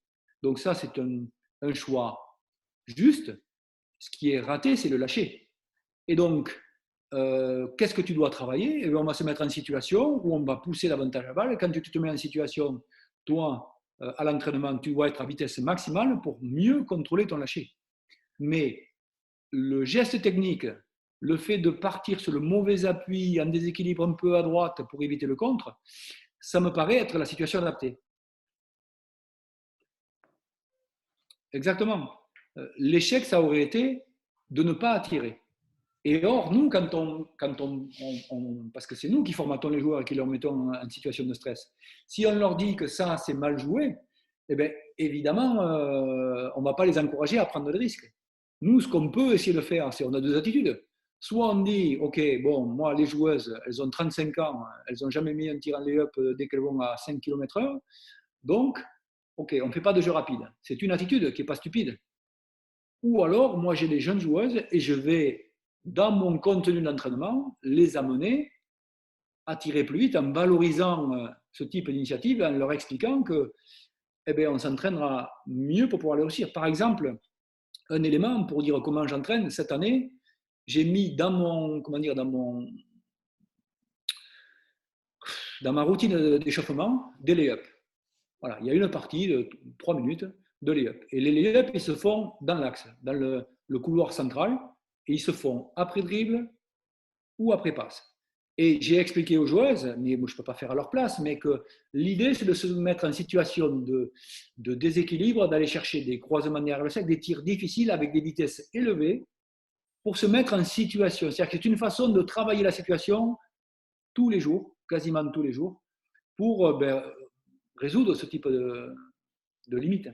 Donc ça, c'est un choix juste. Ce qui est raté, c'est le lâcher. Et donc, qu'est-ce que tu dois travailler? Et on va se mettre en situation où on va pousser davantage la balle. Quand tu te mets en situation, toi, à l'entraînement, tu dois être à vitesse maximale pour mieux contrôler ton lâcher. Mais le geste technique, le fait de partir sur le mauvais appui, en déséquilibre un peu à droite pour éviter le contre, ça me paraît être la situation adaptée. Exactement. L'échec, ça aurait été de ne pas attirer. Et or, nous, parce que c'est nous qui formatons les joueurs et qui leur mettons en situation de stress, si on leur dit que ça, c'est mal joué, eh bien, évidemment, on ne va pas les encourager à prendre des risques. Nous, ce qu'on peut essayer de faire, c'est on a deux attitudes. Soit on dit, OK, bon, moi, les joueuses, elles ont 35 ans, elles n'ont jamais mis un tir en lay-up dès qu'elles vont à 5 km/h. Donc, OK, on ne fait pas de jeu rapide. C'est une attitude qui n'est pas stupide. Ou alors, moi, j'ai des jeunes joueuses et je vais, dans mon contenu d'entraînement, les amener à tirer plus vite en valorisant ce type d'initiative, en leur expliquant que, eh bien, on s'entraînera mieux pour pouvoir les réussir. Par exemple, un élément pour dire comment j'entraîne, cette année, j'ai mis dans ma routine d'échauffement des lay-up. Voilà, il y a une partie de 3 minutes de lay-up. Et les lay-up, ils se font dans l'axe, dans le couloir central, et ils se font après dribble ou après passe. Et j'ai expliqué aux joueuses, mais moi, je ne peux pas faire à leur place, mais que l'idée, c'est de se mettre en situation de déséquilibre, d'aller chercher des croisements de avec des tirs difficiles avec des vitesses élevées pour se mettre en situation. C'est-à-dire que c'est une façon de travailler la situation tous les jours, quasiment tous les jours, pour résoudre ce type de limites.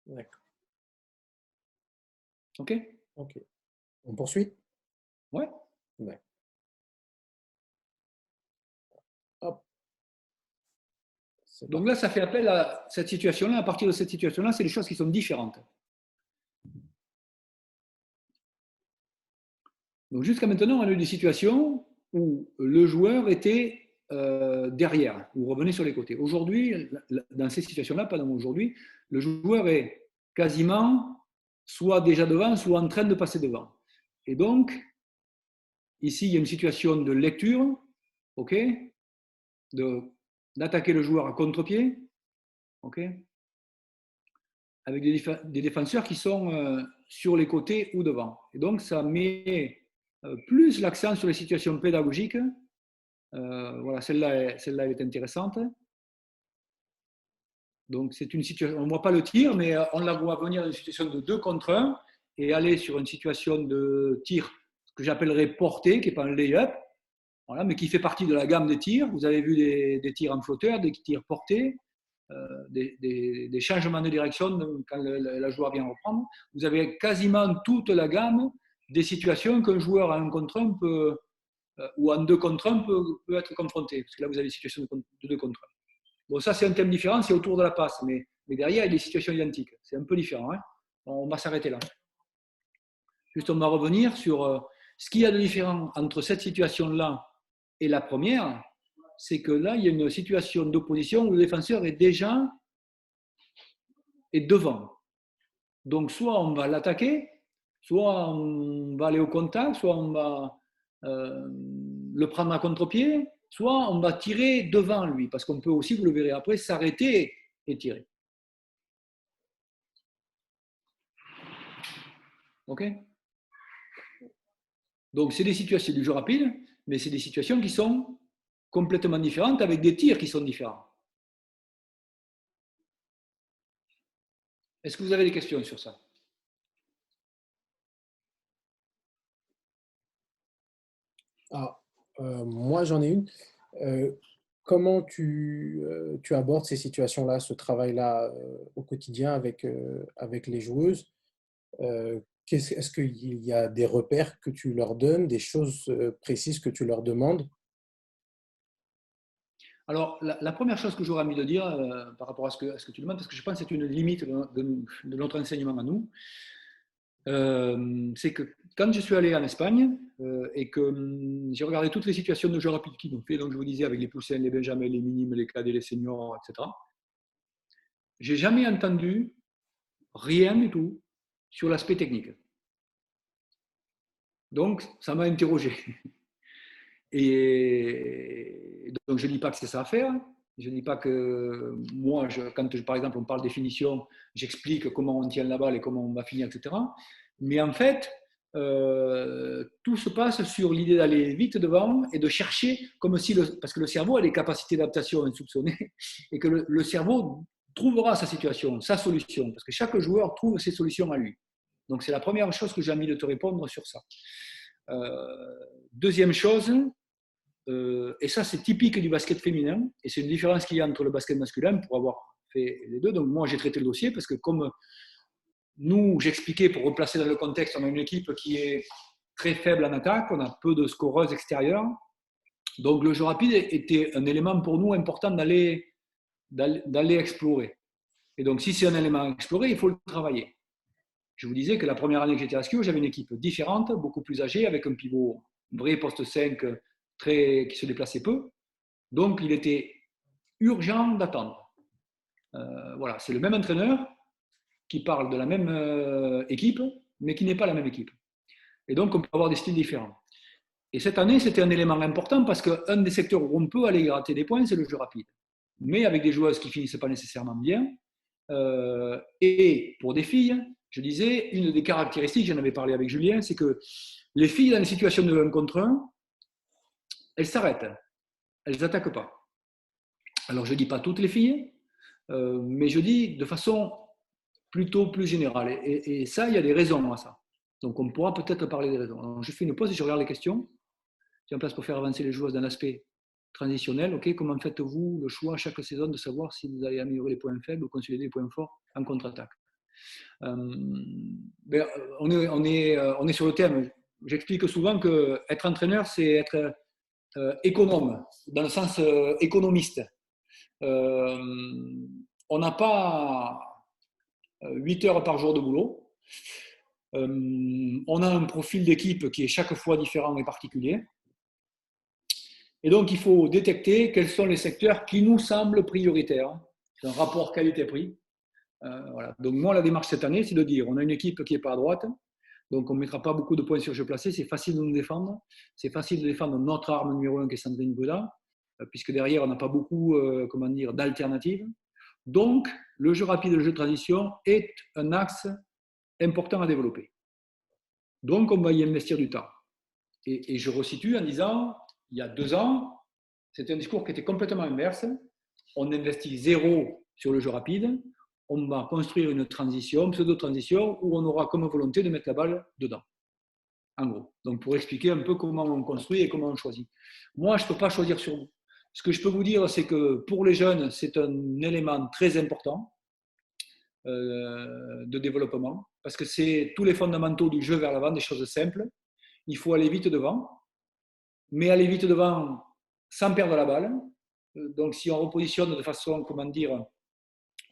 D'accord. OK? Ok. On poursuit? Ouais. Ouais. Hop. C'est Donc parti. là, ça fait appel à cette situation-là. À partir de cette situation-là, c'est des choses qui sont différentes. Donc jusqu'à maintenant, on a eu des situations où le joueur était derrière ou revenait sur les côtés. Aujourd'hui, dans ces situations-là, pas dans aujourd'hui, le joueur est quasiment soit déjà devant, soit en train de passer devant. Et donc, ici, il y a une situation de lecture, ok, d'attaquer le joueur à contre-pied, ok, avec des défenseurs qui sont sur les côtés ou devant. Et donc, ça met plus l'accent sur les situations pédagogiques. Voilà, celle-là est intéressante. Donc, c'est une situation, on ne voit pas le tir, mais on la voit venir dans une situation de 2 contre 1 et aller sur une situation de tir, ce que j'appellerais porté, qui n'est pas un lay-up, voilà, mais qui fait partie de la gamme des tirs. Vous avez vu des tirs en flotteur, des tirs portés, des changements de direction quand la joueur vient reprendre. Vous avez quasiment toute la gamme des situations qu'un joueur à 1 contre 1 peut, ou en 2 contre 1 peut être confronté. Parce que là, vous avez des situations de 2 contre 1. Bon, ça, c'est un thème différent, c'est autour de la passe. Mais derrière, il y a des situations identiques. C'est un peu différent. Hein. On va s'arrêter là. Juste, on va revenir sur ce qu'il y a de différent entre cette situation-là et la première. C'est que là, il y a une situation d'opposition où le défenseur est déjà devant. Donc, soit on va l'attaquer, soit on va aller au contact, soit on va le prendre à contre-pied, soit on va tirer devant lui, parce qu'on peut aussi, vous le verrez après, s'arrêter et tirer. OK? Donc, c'est des situations du jeu rapide, mais c'est des situations qui sont complètement différentes, avec des tirs qui sont différents. Est-ce que vous avez des questions sur ça? Ah, moi, j'en ai une. Comment tu abordes ces situations-là, ce travail-là au quotidien avec les joueuses? Est-ce qu'il y a des repères que tu leur donnes, des choses précises que tu leur demandes? Alors, la première chose que j'aurais envie de dire par rapport à ce que tu demandes, parce que je pense que c'est une limite de notre enseignement à nous, c'est que quand je suis allé en Espagne et que j'ai regardé toutes les situations de jeu rapide qu'ils ont fait, donc je vous disais avec les poussins, les benjamins, les minimes, les cadets, les seniors, etc., j'ai jamais entendu rien du tout sur l'aspect technique. Donc, ça m'a interrogé. Et donc, je ne dis pas que c'est ça à faire. Je ne dis pas que moi, quand par exemple on parle définition, j'explique comment on tient la balle et comment on va finir, etc. Mais en fait, tout se passe sur l'idée d'aller vite devant et de chercher, comme si parce que le cerveau a des capacités d'adaptation insoupçonnées et que le cerveau trouvera sa situation, sa solution, parce que chaque joueur trouve ses solutions à lui. Donc c'est la première chose que j'ai envie de te répondre sur ça. Deuxième chose, et ça c'est typique du basket féminin, et c'est une différence qu'il y a entre le basket masculin pour avoir fait les deux. Donc moi j'ai traité le dossier parce que comme nous, j'expliquais pour replacer dans le contexte, on a une équipe qui est très faible en attaque, on a peu de scoreuses extérieures. Donc le jeu rapide était un élément pour nous important d'aller explorer. Et donc si c'est un élément à explorer, il faut le travailler. Je vous disais que la première année que j'étais à Skio, j'avais une équipe différente, beaucoup plus âgée, avec un pivot vrai poste 5 qui se déplaçait peu. Donc il était urgent d'attendre. Voilà, c'est le même entraîneur qui parle de la même équipe, mais qui n'est pas la même équipe. Et donc, on peut avoir des styles différents. Et cette année, c'était un élément important parce qu'un des secteurs où on peut aller gratter des points, c'est le jeu rapide. Mais avec des joueuses qui finissent pas nécessairement bien. Et pour des filles, je disais, une des caractéristiques, j'en avais parlé avec Julien, c'est que les filles dans une situation de 1 contre 1, elles s'arrêtent, elles n'attaquent pas. Alors, je ne dis pas toutes les filles, mais je dis de façon plutôt plus générale. Et ça, il y a des raisons à ça. Donc, on pourra peut-être parler des raisons. Alors, je fais une pause et je regarde les questions. J'ai en place pour faire avancer les joueuses dans l'aspect transitionnel. Okay, comment faites-vous le choix chaque saison de savoir si vous allez améliorer les points faibles ou consolider les points forts en contre-attaque? On est sur le thème. J'explique souvent qu'être entraîneur, c'est être économe, dans le sens économiste. On n'a pas 8 heures par jour de boulot. On a un profil d'équipe qui est chaque fois différent et particulier. Et donc, il faut détecter quels sont les secteurs qui nous semblent prioritaires. C'est un rapport qualité-prix. Voilà. Donc, moi, la démarche cette année, c'est de dire on a une équipe qui n'est pas à droite, donc on ne mettra pas beaucoup de points sur jeu placé. C'est facile de nous défendre. C'est facile de défendre notre arme numéro 1 qui est Sandrine Bouda, puisque derrière, on n'a pas beaucoup d'alternatives. Donc, le jeu rapide et le jeu de transition est un axe important à développer. Donc, on va y investir du temps. Et je resitue en disant, il y a 2 ans, c'était un discours qui était complètement inverse. On investit 0 sur le jeu rapide. On va construire une transition, pseudo-transition, où on aura comme volonté de mettre la balle dedans. En gros. Donc, pour expliquer un peu comment on construit et comment on choisit. Moi, je ne peux pas choisir sur vous. Ce que je peux vous dire, c'est que pour les jeunes, c'est un élément très important de développement, parce que c'est tous les fondamentaux du jeu vers l'avant, des choses simples. Il faut aller vite devant, mais aller vite devant sans perdre la balle. Donc, si on repositionne de façon,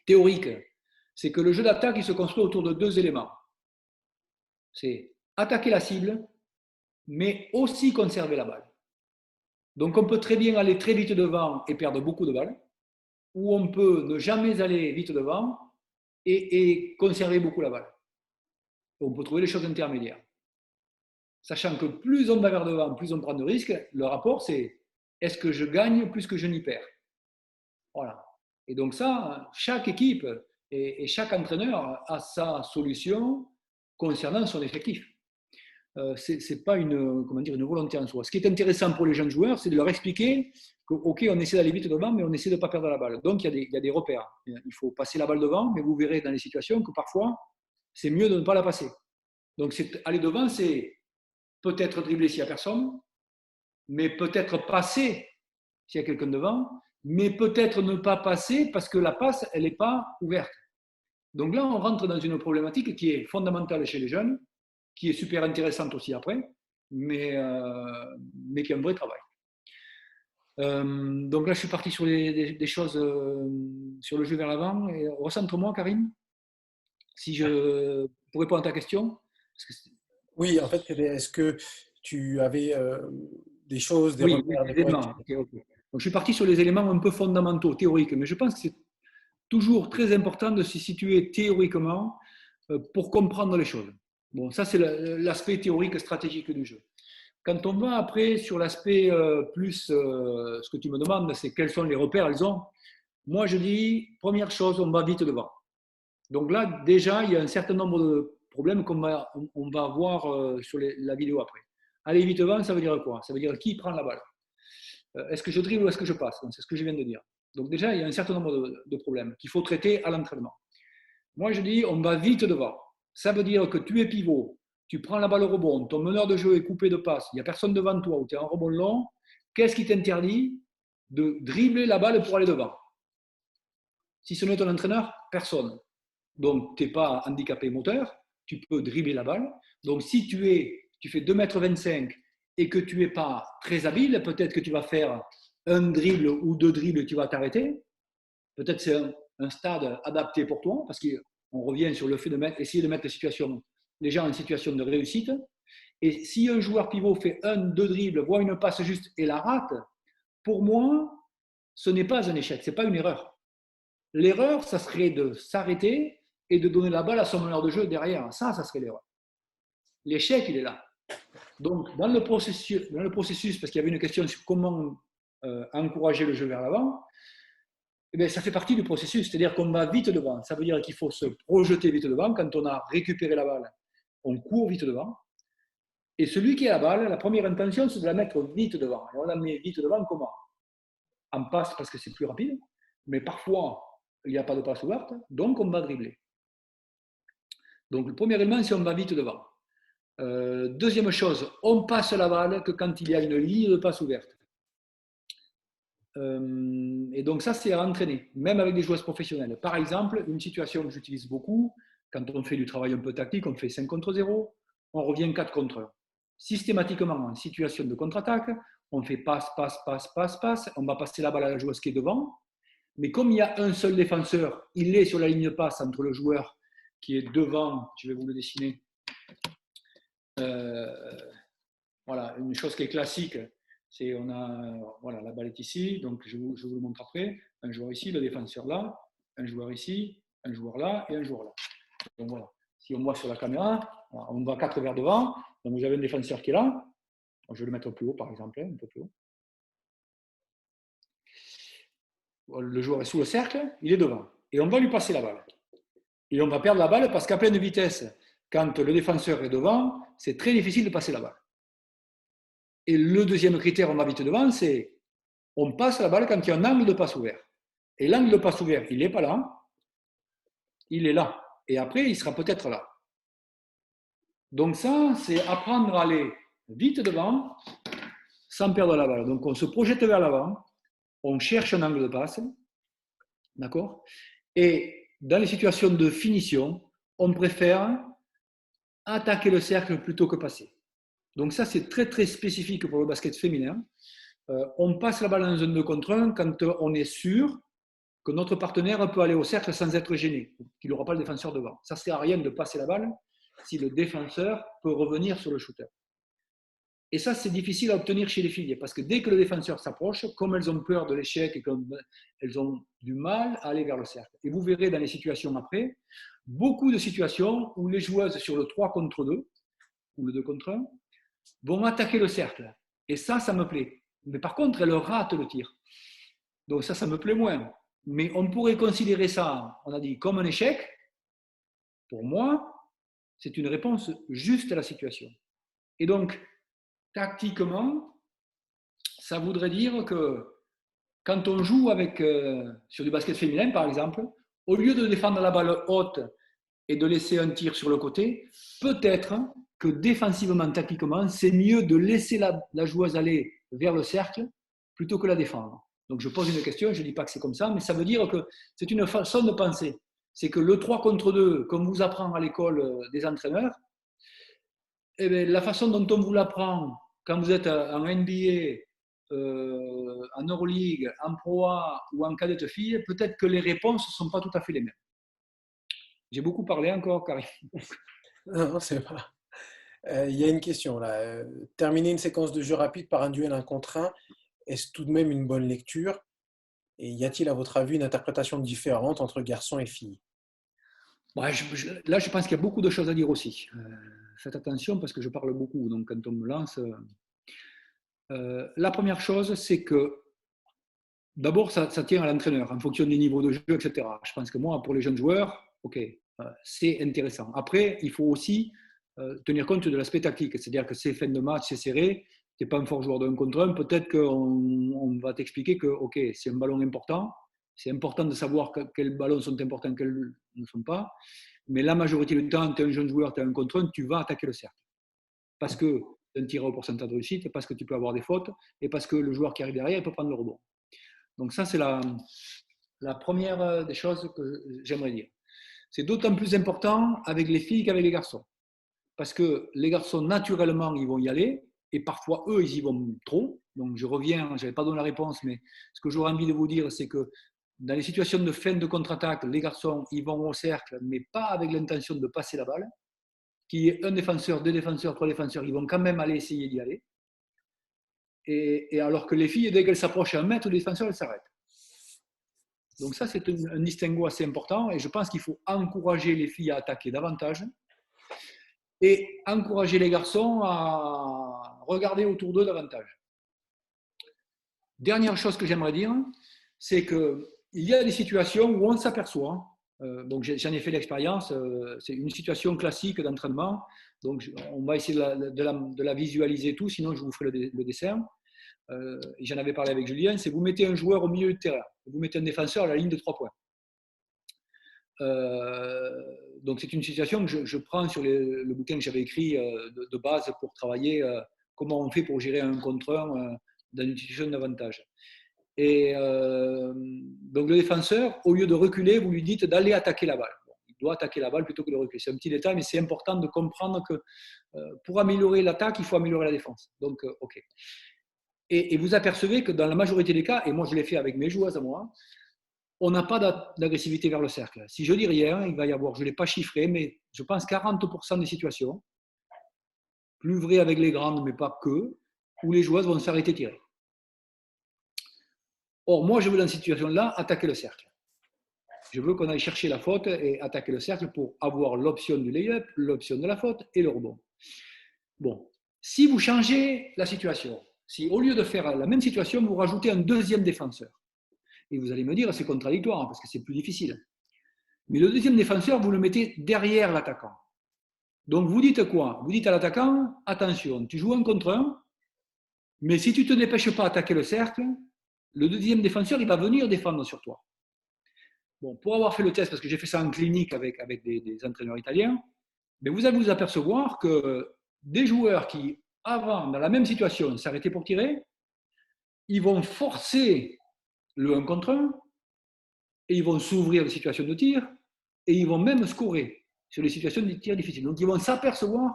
théorique, c'est que le jeu d'attaque, il se construit autour de 2 éléments. C'est attaquer la cible, mais aussi conserver la balle. Donc, on peut très bien aller très vite devant et perdre beaucoup de balles, ou on peut ne jamais aller vite devant et conserver beaucoup la balle. On peut trouver les choses intermédiaires. Sachant que plus on va vers devant, plus on prend de risques, le rapport, c'est est-ce que je gagne plus que je n'y perds? Voilà. Et donc ça, chaque équipe et chaque entraîneur a sa solution concernant son effectif. Ce n'est pas une volonté en soi. Ce qui est intéressant pour les jeunes joueurs, c'est de leur expliquer qu'ok, on essaie d'aller vite devant, mais on essaie de ne pas perdre la balle. Donc, il y a des repères. Il faut passer la balle devant, mais vous verrez dans les situations que parfois, c'est mieux de ne pas la passer. Donc, aller devant, c'est peut-être dribbler s'il n'y a personne, mais peut-être passer s'il y a quelqu'un devant, mais peut-être ne pas passer parce que la passe, elle n'est pas ouverte. Donc là, on rentre dans une problématique qui est fondamentale chez les jeunes, qui est super intéressante aussi après, mais qui est un vrai travail. Donc là, je suis parti sur des choses sur le jeu vers l'avant. Recentre-moi, Karine, si je pour répondre à ta question. Oui, en fait, est-ce que tu avais des choses, des Oui, repères, des des points? éléments. Okay. Donc, je suis parti sur les éléments un peu fondamentaux, théoriques, mais je pense que c'est toujours très important de se situer théoriquement pour comprendre les choses. Bon, ça, c'est l'aspect théorique stratégique du jeu. Quand on va après sur l'aspect plus, ce que tu me demandes, c'est quels sont les repères, elles ont. Moi, je dis, première chose, on va vite devant. Donc là, déjà, il y a un certain nombre de problèmes qu'on va voir sur la vidéo après. Aller vite devant, ça veut dire quoi? Ça veut dire qui prend la balle? Est-ce que je dribble ou est-ce que je passe? C'est ce que je viens de dire. Donc déjà, il y a un certain nombre de problèmes qu'il faut traiter à l'entraînement. Moi, je dis, on va vite devant. Ça veut dire que tu es pivot, tu prends la balle au rebond, ton meneur de jeu est coupé de passe, il n'y a personne devant toi ou tu es en rebond long. Qu'est-ce qui t'interdit de dribbler la balle pour aller devant? Si ce n'est ton entraîneur, personne. Donc, tu n'es pas handicapé moteur, tu peux dribbler la balle. Donc, si tu fais 2,25 m et que tu n'es pas très habile, peut-être que tu vas faire un dribble ou 2 dribbles et tu vas t'arrêter. Peut-être c'est un stade adapté pour toi, parce qu'on revient sur le fait essayer de mettre les gens en situation de réussite. Et si un joueur pivot fait 1-2 dribbles, voit une passe juste et la rate, pour moi, ce n'est pas un échec, ce n'est pas une erreur. L'erreur, ça serait de s'arrêter et de donner la balle à son meneur de jeu derrière. Ça serait l'erreur. L'échec, il est là. Donc, dans le processus parce qu'il y avait une question sur comment encourager le jeu vers l'avant, Eh bien, ça fait partie du processus, c'est-à-dire qu'on va vite devant. Ça veut dire qu'il faut se projeter vite devant. Quand on a récupéré la balle, on court vite devant. Et celui qui a la balle, la première intention, c'est de la mettre vite devant. Et on la met vite devant comment? En passe parce que c'est plus rapide, mais parfois, il n'y a pas de passe ouverte, donc on va dribbler. Donc le premier élément, c'est on va vite devant. Deuxième chose, on passe la balle que quand il y a une ligne de passe ouverte. Et donc ça, c'est à entraîner, même avec des joueurs professionnels. Par exemple, une situation que j'utilise beaucoup, quand on fait du travail un peu tactique, on fait 5 contre 0, on revient 4 contre 1. Systématiquement, en situation de contre-attaque, on fait passe, passe, passe, passe, passe, on va passer la balle à la joueuse qui est devant, mais comme il y a un seul défenseur, il est sur la ligne de passe entre le joueur qui est devant, je vais vous le dessiner, voilà, une chose qui est classique, c'est on a, voilà, la balle est ici, donc je vous le montre après, un joueur ici, le défenseur là, un joueur ici, un joueur là et un joueur là. Donc voilà, si on voit sur la caméra, voilà, on va 4 vers devant, donc vous avez un défenseur qui est là, je vais le mettre plus haut par exemple, un peu plus haut. Le joueur est sous le cercle, il est devant, et on va lui passer la balle. Et on va perdre la balle parce qu'à pleine vitesse, quand le défenseur est devant, c'est très difficile de passer la balle. Et le deuxième critère, on va vite devant, c'est on passe la balle quand il y a un angle de passe ouvert. Et l'angle de passe ouvert, il n'est pas là, il est là. Et après, il sera peut-être là. Donc ça, c'est apprendre à aller vite devant sans perdre la balle. Donc on se projette vers l'avant, on cherche un angle de passe, d'accord? Et dans les situations de finition, on préfère attaquer le cercle plutôt que passer. Donc ça, c'est très très spécifique pour le basket féminin. On passe la balle dans un 2 contre 1 quand on est sûr que notre partenaire peut aller au cercle sans être gêné, qu'il n'aura pas le défenseur devant. Ça ne sert à rien de passer la balle si le défenseur peut revenir sur le shooter. Et ça, c'est difficile à obtenir chez les filles, parce que dès que le défenseur s'approche, comme elles ont peur de l'échec et comme elles ont du mal à aller vers le cercle. Et vous verrez dans les situations après, beaucoup de situations où les joueuses sur le 3 contre 2, ou le 2 contre 1, vont attaquer le cercle. Et ça me plaît. Mais par contre, elles ratent le tir. Donc ça me plaît moins. Mais on pourrait considérer ça, on a dit, comme un échec. Pour moi, c'est une réponse juste à la situation. Et donc, tactiquement, ça voudrait dire que quand on joue sur du basket féminin, par exemple, au lieu de défendre la balle haute et de laisser un tir sur le côté, peut-être que défensivement, tactiquement, c'est mieux de laisser la joueuse aller vers le cercle plutôt que la défendre. Donc je pose une question, je ne dis pas que c'est comme ça, mais ça veut dire que c'est une façon de penser. C'est que le 3 contre 2, comme vous apprend à l'école des entraîneurs, eh bien, la façon dont on vous l'apprend quand vous êtes en NBA, en Euroleague, en Pro A ou en cadette fille, peut-être que les réponses ne sont pas tout à fait les mêmes. J'ai beaucoup parlé encore, Karim. Non, c'est pas. Il y a une question là. Terminer une séquence de jeu rapide par un duel 1 contre 1, est-ce tout de même une bonne lecture? Et y a-t-il, à votre avis, une interprétation différente entre garçons et filles? Là, je pense qu'il y a beaucoup de choses à dire aussi. Faites attention parce que je parle beaucoup, donc quand on me lance. La première chose, c'est que d'abord, ça tient à l'entraîneur en fonction des niveaux de jeu, etc. Je pense que moi, pour les jeunes joueurs, ok, c'est intéressant. Après, il faut aussi tenir compte de l'aspect tactique, c'est-à-dire que c'est fin de match, c'est serré, tu n'es pas un fort joueur d'un contre un, peut-être qu'on va t'expliquer que, ok, c'est un ballon important, c'est important de savoir quels ballons sont importants, quels ne sont pas, mais la majorité du temps, tu es un jeune joueur, tu es un contre un, tu vas attaquer le cercle. Parce que tu as un tir au pourcentage de réussite, parce que tu peux avoir des fautes, et parce que le joueur qui arrive derrière, il peut prendre le rebond. Donc ça, c'est la première des choses que j'aimerais dire. C'est d'autant plus important avec les filles qu'avec les garçons. Parce que les garçons, naturellement, ils vont y aller, et parfois, eux, ils y vont trop. Donc je reviens, je n'avais pas donné la réponse, mais ce que j'aurais envie de vous dire, c'est que dans les situations de fin de contre-attaque, les garçons, ils vont au cercle, mais pas avec l'intention de passer la balle. Qu'il y ait un défenseur, deux défenseurs, trois défenseurs, ils vont quand même aller essayer d'y aller. Et alors que les filles, dès qu'elles s'approchent à 1 mètre, le défenseur, elles s'arrêtent. Donc ça, c'est un distinguo assez important et je pense qu'il faut encourager les filles à attaquer davantage et encourager les garçons à regarder autour d'eux davantage. Dernière chose que j'aimerais dire, c'est qu'il il y a des situations où on s'aperçoit, donc j'en ai fait l'expérience, c'est une situation classique d'entraînement, donc on va essayer de la visualiser tout, sinon je vous ferai le dessin. J'en avais parlé avec Julien, c'est vous mettez un joueur au milieu du terrain, vous mettez un défenseur à la ligne de 3 points. Donc c'est une situation que je prends sur le bouquin que j'avais écrit de base pour travailler comment on fait pour gérer un contre un dans une situation d'avantage. Et donc le défenseur, au lieu de reculer, vous lui dites d'aller attaquer la balle. Bon, il doit attaquer la balle plutôt que de reculer. C'est un petit détail, mais c'est important de comprendre que pour améliorer l'attaque, il faut améliorer la défense. Donc, ok. Et vous apercevez que dans la majorité des cas, et moi je l'ai fait avec mes joueuses à moi, on n'a pas d'agressivité vers le cercle. Si je dis rien, il va y avoir, je ne l'ai pas chiffré, mais je pense 40% des situations, plus vrai avec les grandes, mais pas que, où les joueuses vont s'arrêter tirer. Or, moi, je veux dans cette situation-là attaquer le cercle. Je veux qu'on aille chercher la faute et attaquer le cercle pour avoir l'option du lay-up, l'option de la faute et le rebond. Bon, si vous changez la situation, si au lieu de faire la même situation, vous rajoutez un deuxième défenseur, et vous allez me dire c'est contradictoire hein, parce que c'est plus difficile. Mais le deuxième défenseur, vous le mettez derrière l'attaquant. Donc vous dites quoi? Vous dites à l'attaquant, attention, tu joues un contre un, mais si tu ne te dépêches pas d'attaquer le cercle, le deuxième défenseur, il va venir défendre sur toi. Bon, pour avoir fait le test, parce que j'ai fait ça en clinique avec des entraîneurs italiens, mais vous allez vous apercevoir que des joueurs qui, avant, dans la même situation, s'arrêtaient pour tirer, ils vont forcer le 1 contre 1 et ils vont s'ouvrir des situations de tir et ils vont même scorer sur les situations de tir difficiles. Donc, ils vont s'apercevoir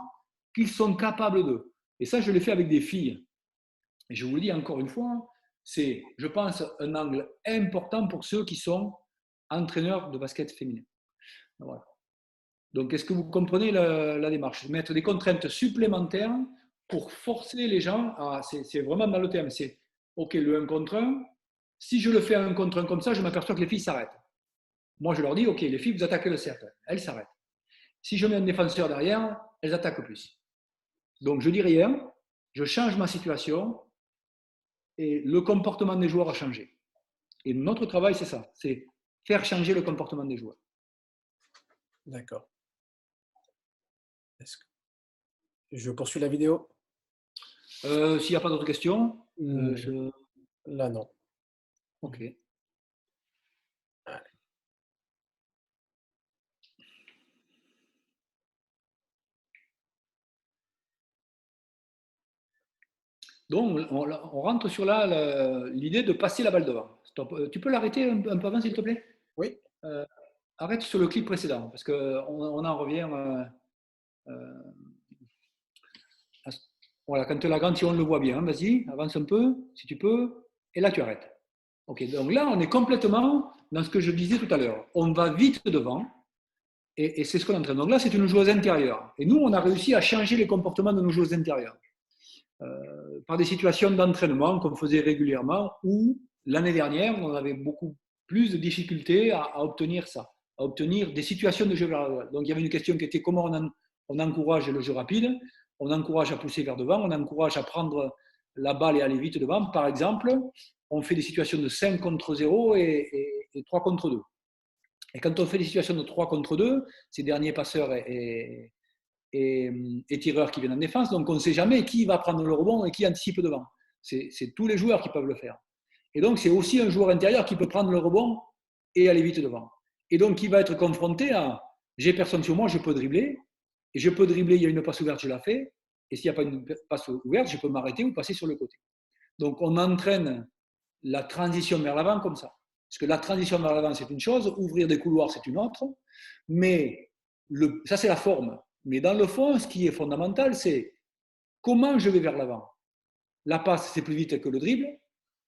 qu'ils sont capables d'eux. Et ça, je l'ai fait avec des filles. Et je vous le dis encore une fois, c'est, je pense, un angle important pour ceux qui sont entraîneurs de basket féminin. Voilà. Donc, est-ce que vous comprenez la démarche? Mettre des contraintes supplémentaires pour forcer les gens à. C'est vraiment dans le terme. C'est OK, le 1 contre 1. Si je le fais 1 contre 1 comme ça, je m'aperçois que les filles s'arrêtent. Moi, je leur dis OK, les filles, vous attaquez le cercle. Elles s'arrêtent. Si je mets un défenseur derrière, elles attaquent plus. Donc, je dis rien, je change ma situation et le comportement des joueurs a changé. Et notre travail, c'est ça, c'est faire changer le comportement des joueurs. D'accord. Je poursuis la vidéo? S'il n'y a pas d'autres questions, Là, non. OK. Donc, on rentre sur l'idée de passer la balle devant. Stop. Tu peux l'arrêter un peu avant, s'il te plaît? Oui. Arrête sur le clip précédent, parce qu'on en revient. Voilà, quand la grande, si on le voit bien, vas-y, avance un peu, si tu peux, et là tu arrêtes. Ok, donc là, on est complètement dans ce que je disais tout à l'heure. On va vite devant, et c'est ce qu'on entraîne. Donc là, c'est une joueuse intérieure. Et nous, on a réussi à changer les comportements de nos joueuses intérieures. Par des situations d'entraînement qu'on faisait régulièrement, où l'année dernière, on avait beaucoup plus de difficultés à obtenir ça, à obtenir des situations de jeu vers la balle. Donc il y avait une question qui était comment on encourage le jeu rapide, on encourage à pousser vers devant, on encourage à prendre la balle et aller vite devant. Par exemple, on fait des situations de 5 contre 0 et 3 contre 2. Et quand on fait des situations de 3 contre 2, ces derniers passeurs et tireurs qui viennent en défense, donc on ne sait jamais qui va prendre le rebond et qui anticipe devant. C'est tous les joueurs qui peuvent le faire. Et donc c'est aussi un joueur intérieur qui peut prendre le rebond et aller vite devant. Et donc il va être confronté à j'ai personne sur moi, je peux dribbler, et je peux dribbler, il y a une passe ouverte, je la fais, et s'il n'y a pas une passe ouverte, je peux m'arrêter ou passer sur le côté. Donc on entraîne la transition vers l'avant comme ça. Parce que la transition vers l'avant, c'est une chose, ouvrir des couloirs, c'est une autre, mais ça c'est la forme. Mais dans le fond, ce qui est fondamental, c'est comment je vais vers l'avant. La passe, c'est plus vite que le dribble,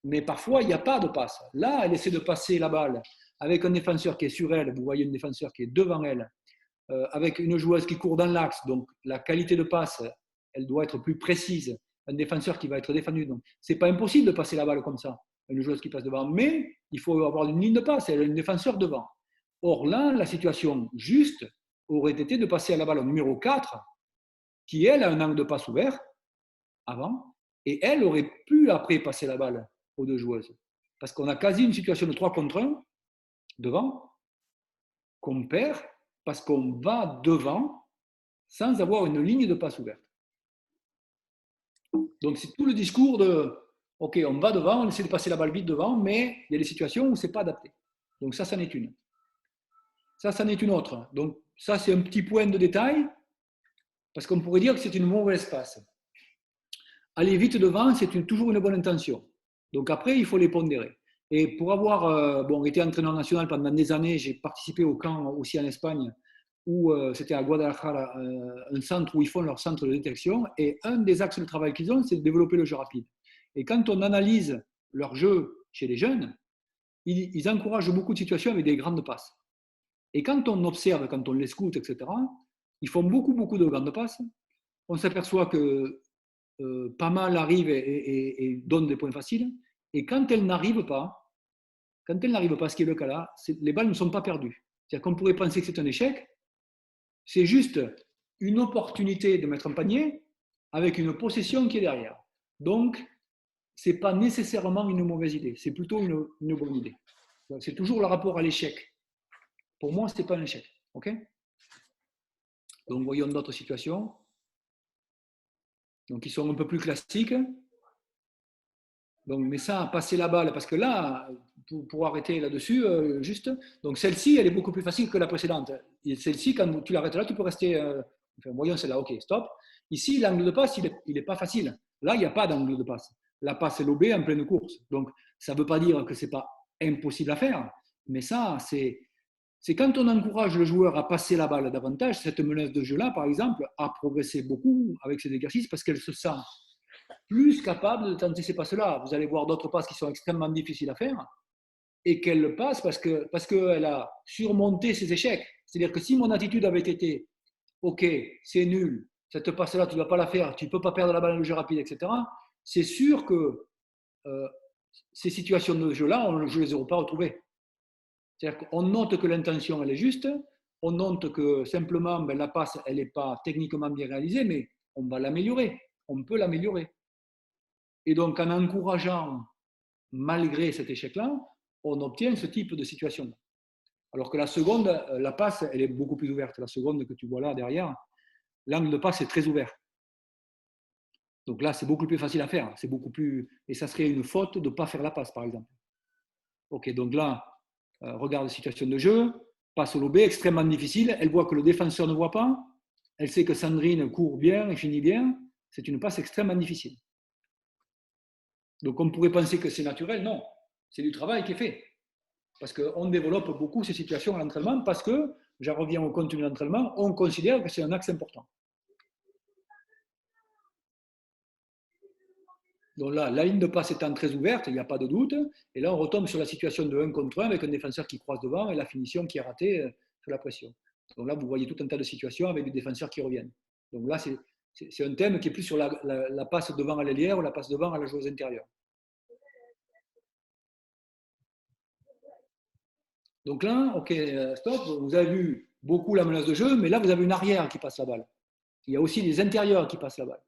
mais parfois, il n'y a pas de passe. Là, elle essaie de passer la balle avec un défenseur qui est sur elle, vous voyez un défenseur qui est devant elle, avec une joueuse qui court dans l'axe, donc la qualité de passe, elle doit être plus précise. Un défenseur qui va être défendu. Donc, ce n'est pas impossible de passer la balle comme ça, une joueuse qui passe devant, mais il faut avoir une ligne de passe, elle a un défenseur devant. Or là, la situation juste aurait été de passer à la balle au numéro 4, qui elle a un angle de passe ouvert avant, et elle aurait pu après passer la balle aux deux joueuses. Parce qu'on a quasi une situation de 3 contre 1, devant qu'on perd parce qu'on va devant sans avoir une ligne de passe ouverte. Donc, c'est tout le discours de OK, on va devant, on essaie de passer la balle vite devant, mais il y a des situations où ce n'est pas adapté. Donc, ça c'en est une. Ça c'en est une autre. Donc, ça, c'est un petit point de détail parce qu'on pourrait dire que c'est une mauvaise passe. Aller vite devant, c'est toujours une bonne intention. Donc, après, il faut les pondérer. Et pour avoir été entraîneur national pendant des années, j'ai participé au camp aussi en Espagne où c'était à Guadalajara, un centre où ils font leur centre de détection. Et un des axes de travail qu'ils ont, c'est de développer le jeu rapide. Et quand on analyse leur jeu chez les jeunes, ils encouragent beaucoup de situations avec des grandes passes. Et quand on observe, quand on les scoute, etc., ils font beaucoup, beaucoup de grandes passes. On s'aperçoit que pas mal arrivent et donnent des points faciles. Et quand elles n'arrivent pas, ce qui est le cas là, les balles ne sont pas perdues. C'est-à-dire qu'on pourrait penser que c'est un échec, c'est juste une opportunité de mettre un panier avec une possession qui est derrière. Donc, ce n'est pas nécessairement une mauvaise idée, c'est plutôt une bonne idée. C'est toujours le rapport à l'échec. Pour moi, ce n'est pas un échec. Okay, donc, voyons d'autres situations. Donc, qui sont un peu plus classiques. Donc, mais ça, passer la balle, parce que là, pour arrêter là-dessus, juste, donc celle-ci, elle est beaucoup plus facile que la précédente. Et celle-ci, quand tu l'arrêtes là, tu peux rester, voyons celle-là, ok, stop. Ici, l'angle de passe, il n'est pas facile. Là, il n'y a pas d'angle de passe. La passe est lobée en pleine course. Donc, ça ne veut pas dire que ce n'est pas impossible à faire, mais ça, c'est quand on encourage le joueur à passer la balle davantage, cette menace de jeu-là, par exemple, a progressé beaucoup avec ces exercices parce qu'elle se sent plus capable de tenter ces passes-là. Vous allez voir d'autres passes qui sont extrêmement difficiles à faire et qu'elle le passe parce qu'elle a surmonté ses échecs. C'est-à-dire que si mon attitude avait été OK, c'est nul, cette passe-là, tu ne vas pas la faire, tu ne peux pas perdre la balle dans le jeu rapide, etc., c'est sûr que ces situations de jeu-là, je ne les aurais pas retrouvées. C'est-à-dire qu'on note que l'intention, elle est juste, on note que simplement, la passe, elle n'est pas techniquement bien réalisée, mais on va l'améliorer, on peut l'améliorer. Et donc, en encourageant, malgré cet échec-là, on obtient ce type de situation. Alors que la seconde, la passe, elle est beaucoup plus ouverte. La seconde que tu vois là derrière, l'angle de passe est très ouvert. Donc là, c'est beaucoup plus facile à faire. C'est beaucoup plus... Et ça serait une faute de ne pas faire la passe, par exemple. Ok, donc là, regarde la situation de jeu, passe au lobé, extrêmement difficile. Elle voit que le défenseur ne voit pas. Elle sait que Sandrine court bien et finit bien. C'est une passe extrêmement difficile. Donc on pourrait penser que c'est naturel. Non, c'est du travail qui est fait. Parce qu'on développe beaucoup ces situations à l'entraînement parce que, j'en reviens au contenu de l'entraînement, on considère que c'est un axe important. Donc là, la ligne de passe étant très ouverte, il n'y a pas de doute. Et là, on retombe sur la situation de 1 contre 1 avec un défenseur qui croise devant et la finition qui est ratée sous la pression. Donc là, vous voyez tout un tas de situations avec des défenseurs qui reviennent. Donc là, c'est un thème qui est plus sur la passe devant à l'ailière ou la passe devant à la joueuse intérieure. Donc là, ok, stop, vous avez vu beaucoup la menace de jeu, mais là, vous avez une arrière qui passe la balle. Il y a aussi des intérieurs qui passent la balle,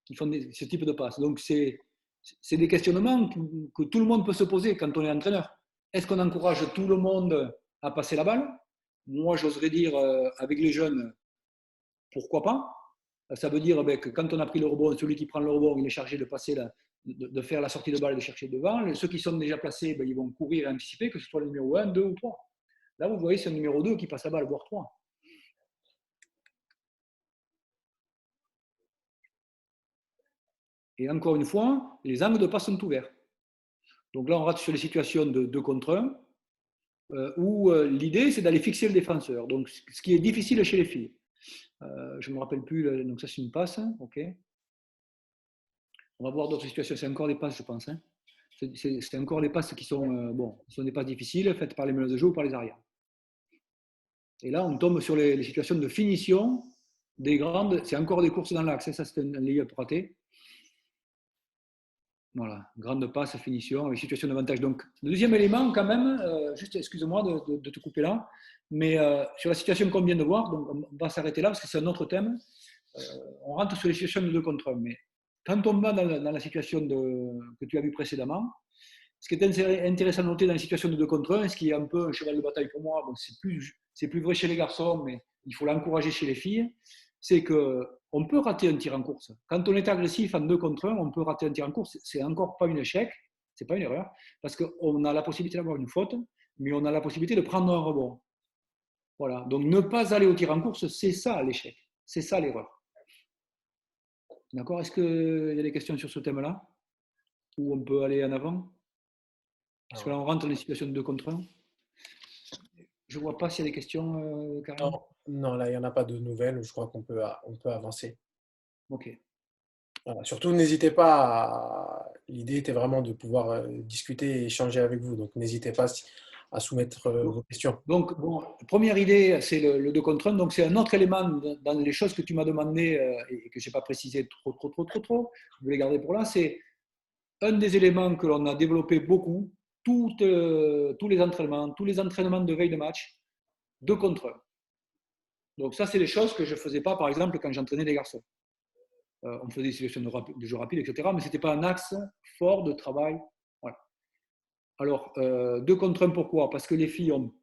qui font ce type de passe. Donc, c'est des questionnements que tout le monde peut se poser quand on est entraîneur. Est-ce qu'on encourage tout le monde à passer la balle? Moi, j'oserais dire, avec les jeunes, pourquoi pas? Ça veut dire que quand on a pris le rebond, celui qui prend le rebond, il est chargé de passer de faire la sortie de balle et de chercher devant. Ceux qui sont déjà placés, ils vont courir et anticiper, que ce soit le numéro 1, 2 ou 3. Là, vous voyez, c'est le numéro 2 qui passe la balle, voire 3. Et encore une fois, les angles de passe sont ouverts. Donc là, on rate sur les situations de 2 contre 1, où l'idée, c'est d'aller fixer le défenseur. Donc, ce qui est difficile chez les filles. Je ne me rappelle plus, donc ça, c'est une passe. OK. On va voir d'autres situations. C'est encore des passes, je pense. Hein. C'est encore des passes qui sont, qui sont des passes difficiles, faites par les meneurs de jeu ou par les arrières. Et là, on tombe sur les situations de finition des grandes. C'est encore des courses dans l'axe. Ça, c'est un lay-up raté. Voilà, grande passe, finition, avec situation d'avantage. Donc, le deuxième élément, quand même, juste excuse-moi de te couper là, mais sur la situation qu'on vient de voir, donc on va s'arrêter là parce que c'est un autre thème. On rentre sur les situations de 2 contre 1. Mais quand on va dans la situation que tu as vue précédemment, Ce qui est intéressant à noter dans les situations de 2 contre 1, ce qui est un peu un cheval de bataille pour moi, bon, c'est plus vrai chez les garçons, mais il faut l'encourager chez les filles, c'est qu'on peut rater un tir en course. Quand on est agressif en 2 contre 1, on peut rater un tir en course. C'est encore pas un échec, c'est pas une erreur, parce qu'on a la possibilité d'avoir une faute, mais on a la possibilité de prendre un rebond. Voilà. Donc ne pas aller au tir en course, c'est ça l'échec, c'est ça l'erreur. D'accord? Est-ce qu'il y a des questions sur ce thème-là? Ou on peut aller en avant? Parce que là, on rentre dans les situations de 2 contre 1. Je ne vois pas s'il y a des questions, Karim. Non, non, là, il n'y en a pas de nouvelles. Je crois on peut avancer. Ok. Voilà. Surtout, n'hésitez pas L'idée était vraiment de pouvoir discuter et échanger avec vous. Donc, n'hésitez pas à soumettre vos questions. Donc, bon, première idée, c'est le 2 contre 1. Donc, c'est un autre élément dans les choses que tu m'as demandé et que je n'ai pas précisé trop. Je vais les garder pour là. C'est un des éléments que l'on a développé beaucoup, tous les entraînements de veille de match, 2 contre 1. Donc, ça, c'est des choses que je ne faisais pas, par exemple, quand j'entraînais les garçons. On faisait des situations de jeu rapide, etc. Mais ce n'était pas un axe fort de travail. Voilà. Alors, 2 contre 1, pourquoi? Parce que les filles ont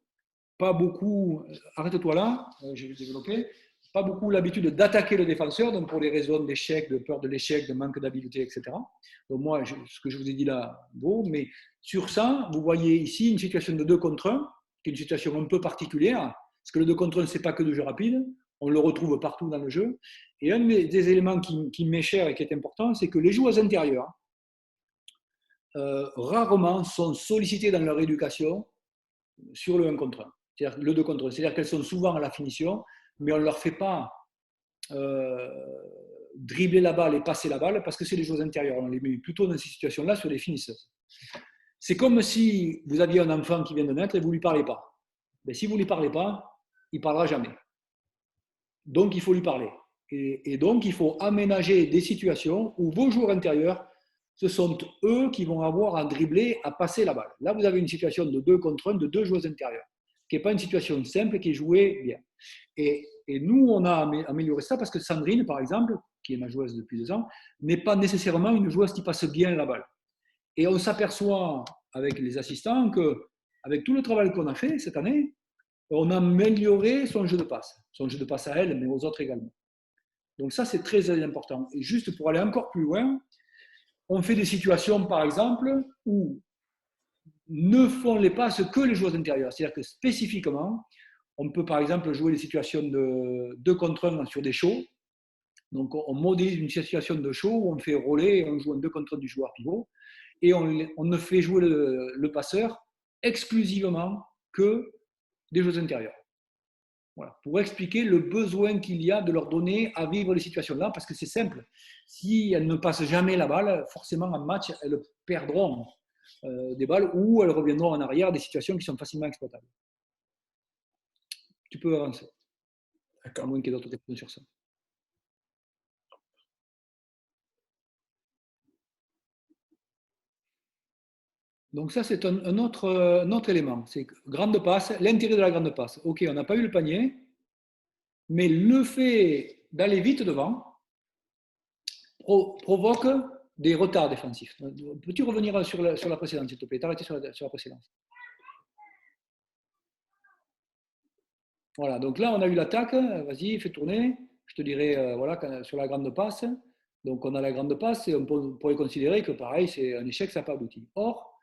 pas beaucoup, arrête-toi là, je vais développer, pas beaucoup l'habitude d'attaquer le défenseur, donc pour des raisons d'échec, de peur de l'échec, de manque d'habileté, etc. Donc moi, ce que je vous ai dit là, bon, mais sur ça, vous voyez ici une situation de 2 contre 1, qui est une situation un peu particulière, parce que le 2 contre 1, ce n'est pas que du jeu rapide, on le retrouve partout dans le jeu. Et un des éléments qui m'est cher et qui est important, c'est que les joueuses intérieures, rarement sont sollicitées dans leur éducation sur le 1 contre 1. C'est-à-dire le 2 contre 1. C'est-à-dire qu'elles sont souvent à la finition, mais on ne leur fait pas dribbler la balle et passer la balle parce que c'est les joueurs intérieurs. On les met plutôt dans ces situations-là sur les finisseuses. C'est comme si vous aviez un enfant qui vient de naître et vous ne lui parlez pas. Mais si vous ne lui parlez pas, il ne parlera jamais. Donc, il faut lui parler. Et donc, il faut aménager des situations où vos joueurs intérieurs, ce sont eux qui vont avoir à dribbler, à passer la balle. Là, vous avez une situation de 2 contre 1 de 2 joueurs intérieurs, qui n'est pas une situation simple, qui est jouée bien. Et nous, on a amélioré ça parce que Sandrine, par exemple, qui est ma joueuse depuis 2 ans, n'est pas nécessairement une joueuse qui passe bien la balle. Et on s'aperçoit avec les assistants qu'avec tout le travail qu'on a fait cette année, on a amélioré son jeu de passe à elle, mais aux autres également. Donc ça, c'est très important. Et juste pour aller encore plus loin, on fait des situations, par exemple, où ne font les passes que les joueurs intérieurs. C'est-à-dire que spécifiquement, on peut par exemple jouer des situations de 2 contre 1 sur des shows. Donc on modélise une situation de show où on fait rouler et on joue un 2 contre 1 du joueur pivot. Et on ne fait jouer le passeur exclusivement que des joueurs intérieurs. Voilà, pour expliquer le besoin qu'il y a de leur donner à vivre les situations-là, parce que c'est simple. Si elles ne passent jamais la balle, forcément en match, elles perdront des balles ou elles reviendront en arrière des situations qui sont facilement exploitables. Tu peux avancer. À moins qu'il y ait d'autres questions sur ça. Donc ça, c'est un autre élément. C'est grande passe, l'intérêt de la grande passe. Ok, on n'a pas eu le panier, mais le fait d'aller vite devant provoque des retards défensifs. Peux-tu revenir sur la précédente, s'il te plaît? T'arrêter sur la précédente. Voilà, donc là, on a eu l'attaque. Vas-y, fais tourner. Je te dirai, voilà, sur la grande passe. Donc, on a la grande passe et on pourrait considérer que, pareil, c'est un échec, ça n'a pas abouti. Or,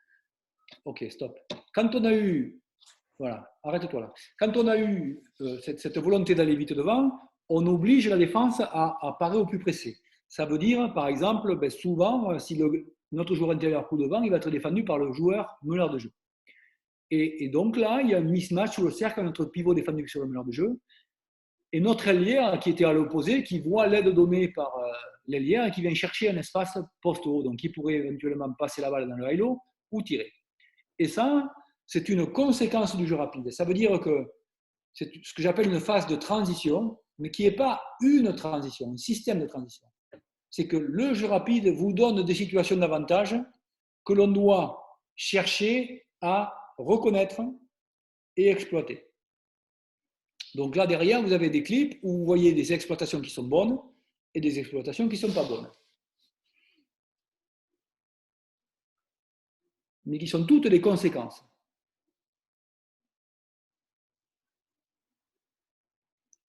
ok, stop. Quand on a eu, voilà, arrête-toi là. Quand on a eu cette volonté d'aller vite devant, on oblige la défense à parer au plus pressé. Ça veut dire, par exemple, ben, souvent, si notre joueur intérieur court devant, il va être défendu par le joueur meneur de jeu. Et donc là, il y a un mismatch sur le cercle entre notre pivot défendu sur le meneur de jeu et notre ailier qui était à l'opposé, qui voit l'aide donnée par l'ailier et qui vient chercher un espace post-haut, donc qui pourrait éventuellement passer la balle dans le high-low ou tirer. Et ça, c'est une conséquence du jeu rapide. Ça veut dire que c'est ce que j'appelle une phase de transition, mais qui n'est pas une transition, un système de transition. C'est que le jeu rapide vous donne des situations d'avantage que l'on doit chercher à reconnaître et exploiter. Donc là, derrière, vous avez des clips où vous voyez des exploitations qui sont bonnes et des exploitations qui ne sont pas bonnes. mais qui sont toutes des conséquences.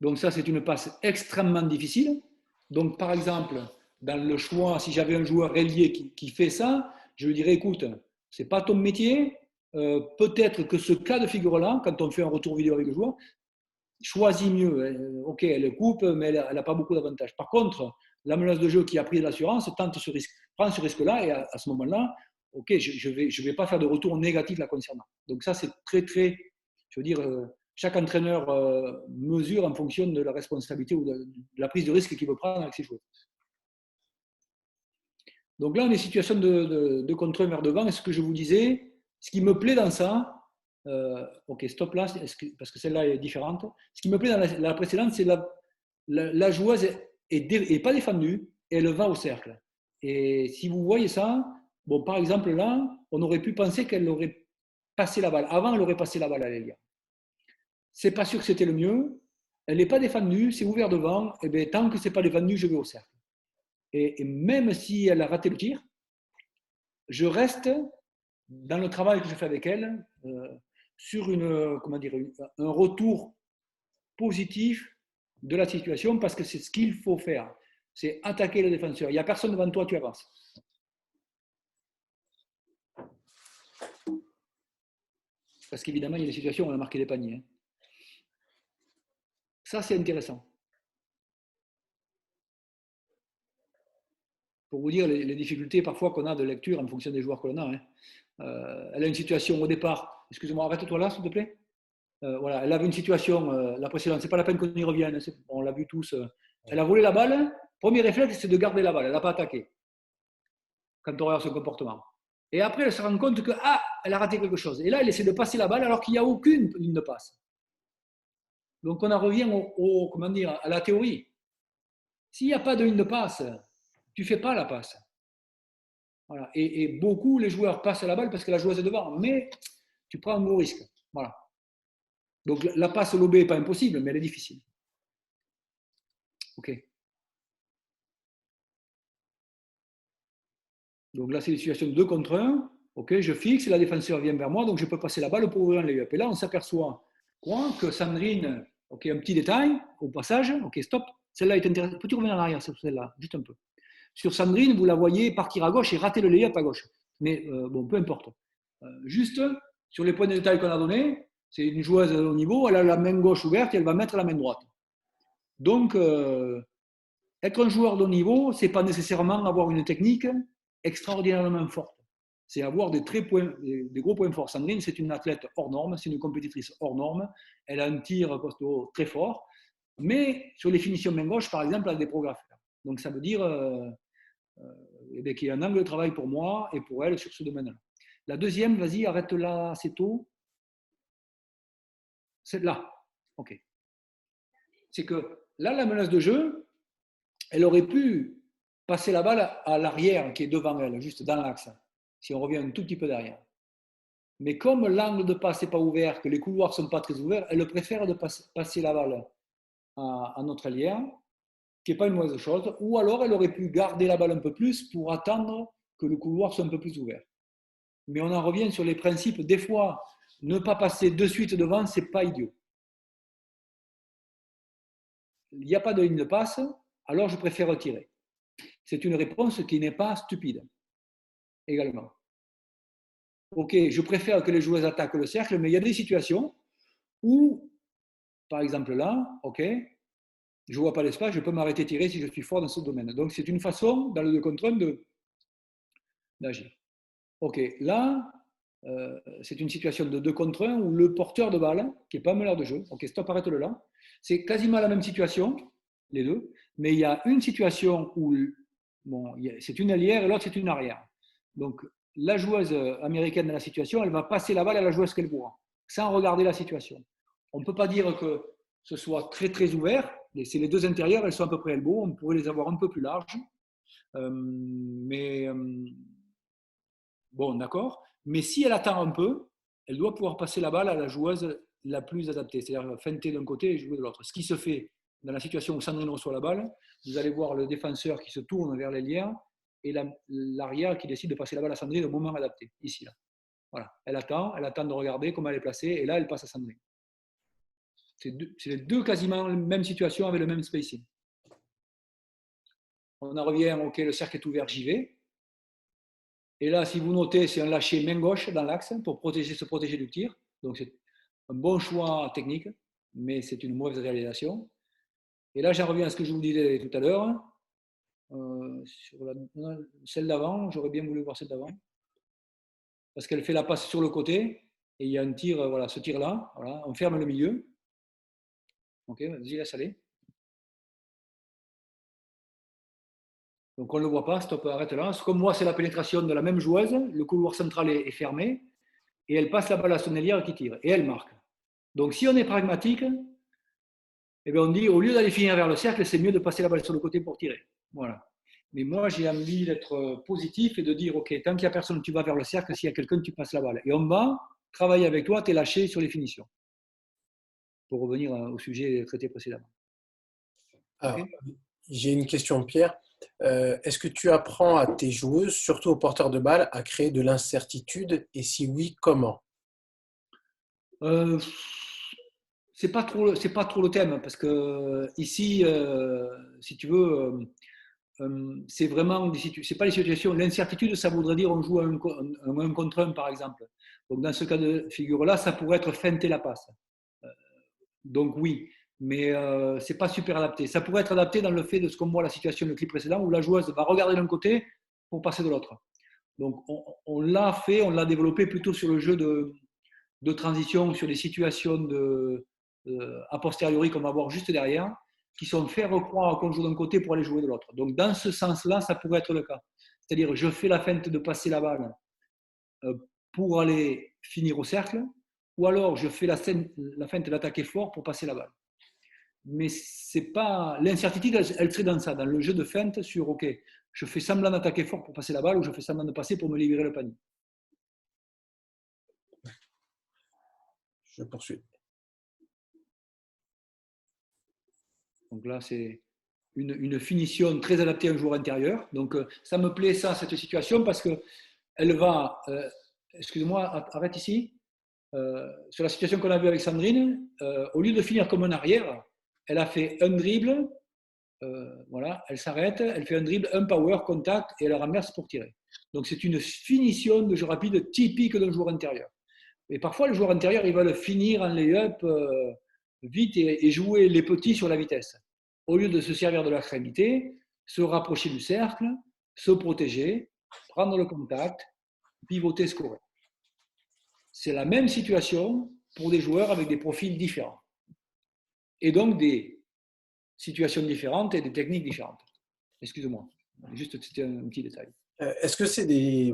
Donc ça, c'est une passe extrêmement difficile. Donc par exemple, dans le choix, si j'avais un joueur ailier qui fait ça, je lui dirais, écoute, c'est pas ton métier, peut-être que ce cas de figure-là, quand on fait un retour vidéo avec le joueur, choisis mieux. Ok, elle coupe, mais elle n'a pas beaucoup d'avantages. Par contre, la menace de jeu qui a pris de l'assurance tente ce risque, prend ce risque-là, et à ce moment-là, ok, je vais pas faire de retour négatif la concernant. Donc ça, c'est très, très, je veux dire, chaque entraîneur mesure en fonction de la responsabilité ou de la prise de risque qu'il veut prendre avec ses joueurs. Donc là, on est en situation de contre vers devant. Et ce que je vous disais, ce qui me plaît dans ça, ok, stop là, parce que celle-là est différente. Ce qui me plaît dans la précédente, c'est la joueuse est pas défendue et elle va au cercle. Et si vous voyez ça, bon, par exemple là, on aurait pu penser qu'elle aurait passé la balle. Avant, elle aurait passé la balle à Lélia. C'est pas sûr que c'était le mieux. Elle n'est pas défendue, c'est ouvert devant. Et bien, tant que c'est pas défendu, je vais au cercle. Et même si elle a raté le tir, je reste dans le travail que je fais avec elle sur comment dire, un retour positif de la situation parce que c'est ce qu'il faut faire. C'est attaquer le défenseur. Il n'y a personne devant toi, tu avances. Parce qu'évidemment, il y a des situations où on a marqué des paniers. Ça, c'est intéressant. Pour vous dire les difficultés parfois qu'on a de lecture en fonction des joueurs que l'on a. Elle a une situation au départ. Excusez-moi, arrête-toi là, s'il te plaît. Voilà, elle avait une situation, la précédente, c'est pas la peine qu'on y revienne, on l'a vu tous. Elle a volé la balle. Premier réflexe, c'est de garder la balle. Elle n'a pas attaqué quand on regarde son comportement. Et après, elle se rend compte que elle a raté quelque chose. Et là, elle essaie de passer la balle alors qu'il n'y a aucune ligne de passe. Donc on en revient comment dire, à la théorie. S'il n'y a pas de ligne de passe, tu ne fais pas la passe. Voilà. Et beaucoup, les joueurs passent la balle parce que la joueuse est devant, mais tu prends un gros risque. Voilà. Donc la passe lobée n'est pas impossible, mais elle est difficile. Ok. Donc là, c'est une situation de 2 contre 1. Ok, je fixe, la défenseur vient vers moi, donc je peux passer la balle pour ouvrir un lay-up. Et là, on s'aperçoit quoi que Sandrine, ok, un petit détail au passage, ok, stop. Celle-là est intéressante. Peux-tu revenir en arrière sur celle-là, juste un peu. Sur Sandrine, vous la voyez partir à gauche et rater le lay-up à gauche. Mais bon, peu importe. Juste sur les points de détail qu'on a donnés, c'est une joueuse au niveau, elle a la main gauche ouverte et elle va mettre la main droite. Donc, être un joueur de haut niveau, ce n'est pas nécessairement avoir une technique extraordinairement forte. C'est avoir des gros points forts. Sandrine, c'est une athlète hors norme, c'est une compétitrice hors norme. Elle a un tir costaud très fort, mais sur les finitions main gauche, par exemple, elle a des progrès à faire. Donc ça veut dire qu'il y a un angle de travail pour moi et pour elle sur ce domaine-là. La deuxième, vas-y, arrête-la, c'est tôt. C'est là. OK. C'est que là, la menace de jeu, elle aurait pu passer la balle à l'arrière qui est devant elle, juste dans l'axe, si on revient un tout petit peu derrière. Mais comme l'angle de passe n'est pas ouvert, que les couloirs ne sont pas très ouverts, elle préfère de passer la balle à notre allière, qui n'est pas une mauvaise chose, ou alors elle aurait pu garder la balle un peu plus pour attendre que le couloir soit un peu plus ouvert. Mais on en revient sur les principes. Des fois, ne pas passer de suite devant, ce n'est pas idiot. Il n'y a pas de ligne de passe, alors je préfère retirer. C'est une réponse qui n'est pas stupide, également. Ok, je préfère que les joueurs attaquent le cercle, mais il y a des situations où, par exemple là, ok, je ne vois pas l'espace, je peux m'arrêter de tirer si je suis fort dans ce domaine. Donc c'est une façon, dans le 2 contre 1, d'agir. Ok, là, c'est une situation de 2 contre 1 où le porteur de balle, qui n'est pas un meneur de jeu, ok, stop, arrête-le là, c'est quasiment la même situation, les deux, mais il y a une situation où bon, c'est une allière et l'autre c'est une arrière. Donc la joueuse américaine dans la situation, elle va passer la balle à la joueuse qu'elle voit, sans regarder la situation. On ne peut pas dire que ce soit très très ouvert, c'est les deux intérieures, elles sont à peu près elbow, on pourrait les avoir un peu plus larges, mais bon, d'accord. Mais si elle attend un peu, elle doit pouvoir passer la balle à la joueuse la plus adaptée, c'est-à-dire feinter d'un côté et jouer de l'autre. Ce qui se fait dans la situation où Sandrine reçoit la balle, vous allez voir le défenseur qui se tourne vers l'ailière et l'arrière qui décide de passer la balle à Sandrine au moment adapté, ici. Là. Voilà, elle attend de regarder comment elle est placée, et là, elle passe à Sandrine. C'est les deux quasiment la même situation avec le même spacing. On en revient, ok, le cercle est ouvert, j'y vais. Et là, si vous notez, c'est un lâcher main gauche dans l'axe pour se protéger du tir. Donc, c'est un bon choix technique, mais c'est une mauvaise réalisation. Et là, j'en reviens à ce que je vous disais tout à l'heure. Sur celle d'avant, j'aurais bien voulu voir celle d'avant. Parce qu'elle fait la passe sur le côté, et il y a un tir, voilà, ce tir-là. Voilà, on ferme le milieu. Ok, vas-y, laisse aller. Donc on ne le voit pas, stop, arrête là. Comme moi, c'est la pénétration de la même joueuse, le couloir central est fermé, et elle passe la balle à son ailière qui tire, et elle marque. Donc si on est pragmatique, eh bien, on dit, au lieu d'aller finir vers le cercle, c'est mieux de passer la balle sur le côté pour tirer. Voilà. Mais moi, j'ai envie d'être positif et de dire, OK, tant qu'il n'y a personne, tu vas vers le cercle, s'il y a quelqu'un, tu passes la balle. Et on va travailler avec toi, tu es lâché sur les finitions. Pour revenir au sujet traité précédemment. Alors, Okay, j'ai une question, Pierre. Est-ce que tu apprends à tes joueuses, surtout aux porteurs de balles, à créer de l'incertitude? Et si oui, comment? c'est pas trop le thème parce que ici, si tu veux, c'est vraiment c'est pas les situations. L'incertitude, ça voudrait dire on joue un contre un par exemple. Donc dans ce cas de figure-là, ça pourrait être feinter la passe. Donc oui, mais c'est pas super adapté. Ça pourrait être adapté dans le fait de ce qu'on voit la situation du clip précédent où la joueuse va regarder d'un côté pour passer de l'autre. Donc on l'a fait, on l'a développé plutôt sur le jeu de transition, sur des situations a posteriori qu'on va voir juste derrière, qui sont faire croire qu'on joue d'un côté pour aller jouer de l'autre. Donc dans ce sens-là, ça pourrait être le cas. C'est-à-dire, je fais la feinte de passer la balle pour aller finir au cercle, ou alors je fais la feinte d'attaquer fort pour passer la balle. Mais c'est pas l'incertitude, elle serait dans ça, dans le jeu de feinte sur OK, je fais semblant d'attaquer fort pour passer la balle ou je fais semblant de passer pour me libérer le panier. Je poursuis. Donc là, c'est une finition très adaptée à un joueur intérieur. Donc ça me plaît ça, cette situation, parce qu'elle va, excusez-moi, arrête ici, sur la situation qu'on a vue avec Sandrine, au lieu de finir comme un arrière, elle a fait un dribble, voilà, elle s'arrête, elle fait un dribble, un power, contact, et elle renverse pour tirer. Donc c'est une finition de jeu rapide typique d'un joueur intérieur. Et parfois, le joueur intérieur, il va le finir en lay-up vite et jouer les petits sur la vitesse. Au lieu de se servir de l'extrémité, se rapprocher du cercle, se protéger, prendre le contact, pivoter, scorer. C'est la même situation pour des joueurs avec des profils différents. Et donc des situations différentes et des techniques différentes. Excusez-moi, juste c'était un petit détail. Est-ce que c'est des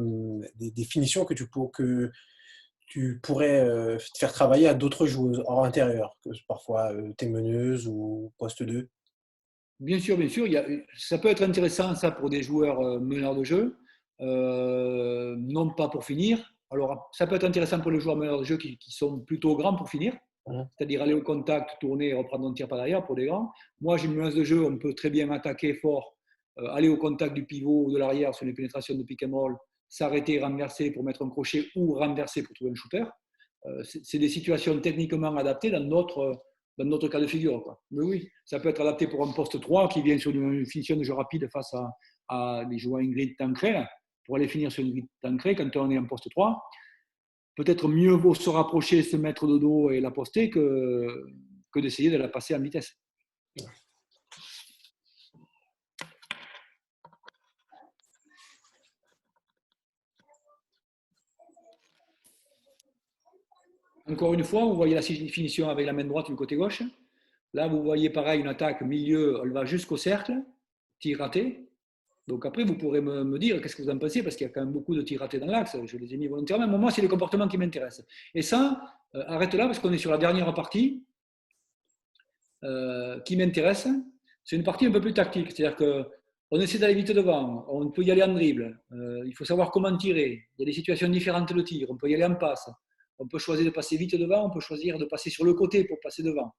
finitions que tu pourrais faire travailler à d'autres joueuses hors intérieur, que parfois tes meneuses ou poste 2? Bien sûr, ça peut être intéressant ça pour des joueurs meneurs de jeu, non pas pour finir. Alors, ça peut être intéressant pour les joueurs meneurs de jeu qui sont plutôt grands pour finir, c'est-à-dire aller au contact, tourner et reprendre un tir par derrière pour les grands. Moi, j'ai une menace de jeu, on peut très bien attaquer fort, aller au contact du pivot ou de l'arrière sur les pénétrations de pick and roll, s'arrêter, renverser pour mettre un crochet ou renverser pour trouver un shooter. C'est des situations techniquement adaptées dans notre cas de figure. Quoi. Mais oui, ça peut être adapté pour un poste 3 qui vient sur une finition de jeu rapide face à des joueurs une grille tancrée, pour aller finir sur une grille tancrée quand on est en poste 3. Peut-être mieux vaut se rapprocher, se mettre de dos et la poster que d'essayer de la passer en vitesse. Encore une fois, vous voyez la finition avec la main droite du côté gauche. Là, vous voyez pareil, une attaque milieu, elle va jusqu'au cercle, tir raté. Donc après, vous pourrez me dire qu'est-ce que vous en pensez, parce qu'il y a quand même beaucoup de tirs ratés dans l'axe. Je les ai mis volontairement. Mais moi, c'est les comportements qui m'intéressent. Et ça, arrête là, parce qu'on est sur la dernière partie qui m'intéresse. C'est une partie un peu plus tactique. C'est-à-dire qu'on essaie d'aller vite devant. On peut y aller en dribble. Il faut savoir comment tirer. Il y a des situations différentes de tir. On peut y aller en passe. On peut choisir de passer vite devant. On peut choisir de passer sur le côté pour passer devant.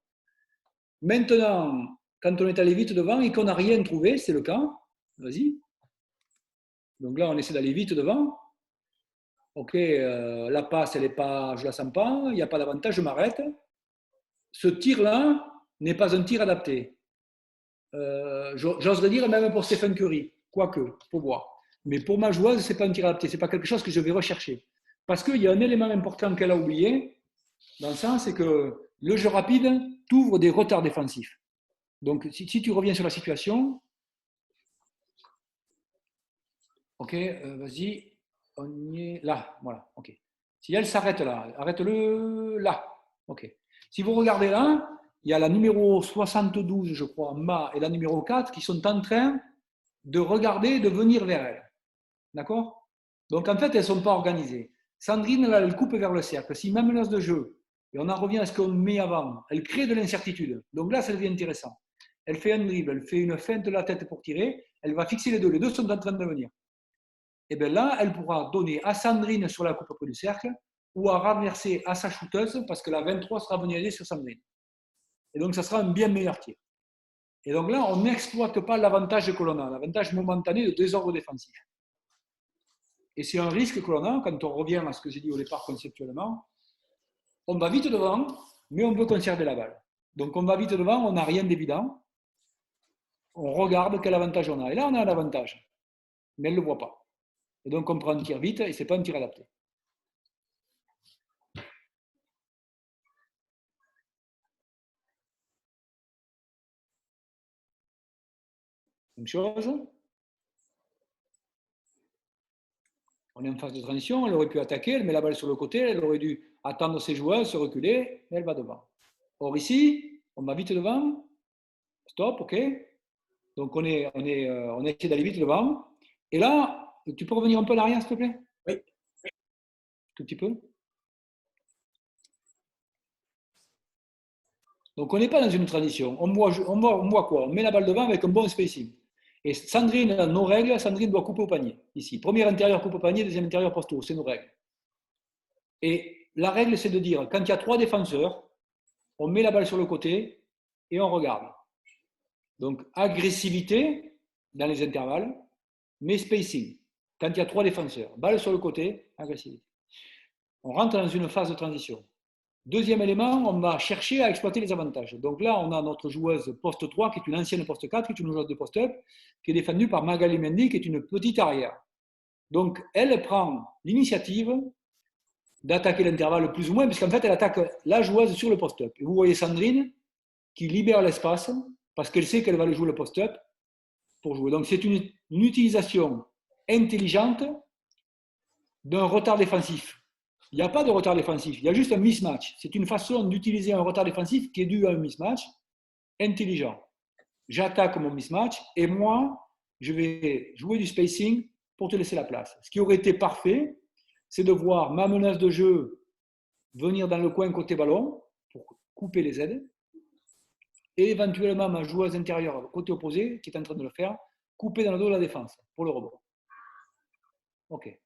Maintenant, quand on est allé vite devant et qu'on n'a rien trouvé, c'est le cas. Vas-y. Donc là, on essaie d'aller vite devant. Ok, la passe, elle est pas, je la sens pas, il n'y a pas d'avantage, je m'arrête. Ce tir-là n'est pas un tir adapté. J'oserais dire même pour Stephen Curry, quoique, il faut voir. Mais pour ma joueuse, ce n'est pas un tir adapté, ce n'est pas quelque chose que je vais rechercher. Parce qu'il y a un élément important qu'elle a oublié, dans le sens, c'est que le jeu rapide t'ouvre des retards défensifs. Donc, si tu reviens sur la situation, ok, vas-y, on y est là, voilà, ok. Si elle s'arrête là, arrête-le là, ok. Si vous regardez là, il y a la numéro 72, je crois, en bas, et la numéro 4 qui sont en train de regarder, de venir vers elle. D'accord? Donc en fait, elles ne sont pas organisées. Sandrine, là, elle coupe vers le cercle. Si ma menace de jeu, et on en revient à ce qu'on met avant, elle crée de l'incertitude. Donc là, ça devient intéressant. Elle fait un dribble, elle fait une feinte de la tête pour tirer, elle va fixer les deux. Les deux sont en train de venir. Et bien là, elle pourra donner à Sandrine sur la coupe près du cercle ou à renverser à sa shooteuse parce que la 23 sera venue aider sur Sandrine. Et donc, ça sera un bien meilleur tir. Et donc là, on n'exploite pas l'avantage que l'on a, l'avantage momentané de désordre défensif. Et c'est un risque que l'on a quand on revient à ce que j'ai dit au départ conceptuellement. On va vite devant, mais on veut conserver la balle. Donc on va vite devant, on n'a rien d'évident. On regarde quel avantage on a. Et là, on a un avantage, mais elle ne le voit pas. Et donc on prend un tir vite et ce n'est pas un tir adapté. Même chose. On est en phase de transition, elle aurait pu attaquer, elle met la balle sur le côté, elle aurait dû attendre ses joueurs, se reculer, et elle va devant. Or ici, on va vite devant, stop, ok. Donc on essaie d'aller vite devant. Et là, tu peux revenir un peu à l'arrière, s'il te plaît? Oui. Tout petit peu. Donc on n'est pas dans une transition. On voit quoi? On met la balle devant avec un bon spacing. Et Sandrine, nos règles, Sandrine doit couper au panier. Ici, premier intérieur coupe au panier, deuxième intérieur poste haut. C'est nos règles. Et la règle, c'est de dire, quand il y a trois défenseurs, on met la balle sur le côté et on regarde. Donc agressivité dans les intervalles, mais spacing. Quand il y a trois défenseurs, balle sur le côté, agressivité. On rentre dans une phase de transition. Deuxième élément, on va chercher à exploiter les avantages. Donc là, on a notre joueuse poste 3, qui est une ancienne poste 4, qui est une joueuse de poste up, qui est défendue par Magali Mendy, qui est une petite arrière. Donc, elle prend l'initiative d'attaquer l'intervalle plus ou moins, puisqu'en fait, elle attaque la joueuse sur le post up. Et vous voyez Sandrine qui libère l'espace, parce qu'elle sait qu'elle va le jouer le post up pour jouer. Donc, c'est une utilisation intelligente d'un retard défensif. Il n'y a pas de retard défensif, il y a juste un mismatch. C'est une façon d'utiliser un retard défensif qui est dû à un mismatch intelligent. J'attaque mon mismatch et moi, je vais jouer du spacing pour te laisser la place. Ce qui aurait été parfait, c'est de voir ma menace de jeu venir dans le coin côté ballon pour couper les aides et éventuellement ma joueuse intérieure côté opposé, qui est en train de le faire, couper dans le dos de la défense pour le rebond. OK.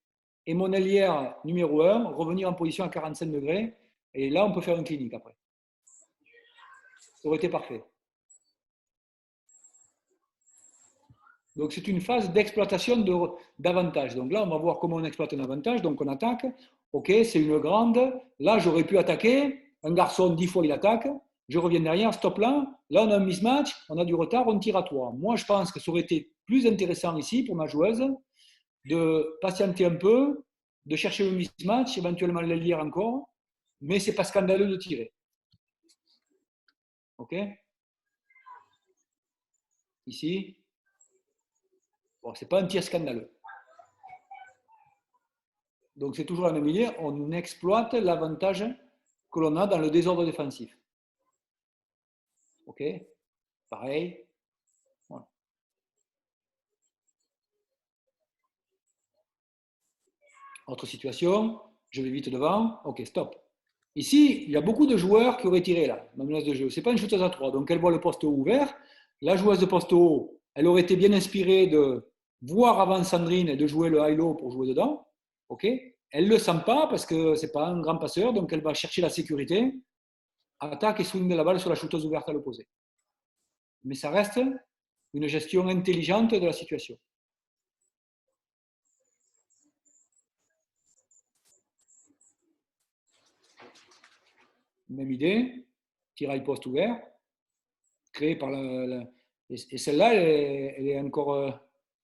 Et mon ailière numéro 1, revenir en position à 45 degrés. Et là, on peut faire une clinique après. Ça aurait été parfait. Donc, c'est une phase d'exploitation d'avantage. Donc là, on va voir comment on exploite un avantage. Donc, on attaque. OK, c'est une grande. Là, j'aurais pu attaquer. Un garçon, 10 fois, il attaque. Je reviens derrière, stop là. Là, on a un mismatch. On a du retard, on tire à 3. Moi, je pense que ça aurait été plus intéressant ici pour ma joueuse de patienter un peu, de chercher le mismatch, éventuellement le lire encore, mais ce n'est pas scandaleux de tirer. OK? Ici, bon, ce n'est pas un tir scandaleux. Donc c'est toujours la même idée, on exploite l'avantage que l'on a dans le désordre défensif. OK? Pareil. Voilà. Autre situation, je vais vite devant. OK, stop. Ici, il y a beaucoup de joueurs qui auraient tiré là, ma menace de jeu. Ce n'est pas une shooteuse à 3, donc elle voit le poste haut ouvert. La joueuse de poste haut, elle aurait été bien inspirée de voir avant Sandrine et de jouer le high-low pour jouer dedans. OK? Elle ne le sent pas parce que ce n'est pas un grand passeur, donc elle va chercher la sécurité, attaque et swing de la balle sur la shooteuse ouverte à l'opposé. Mais ça reste une gestion intelligente de la situation. même idée, tirail poste ouvert, créé par et celle-là, elle est encore,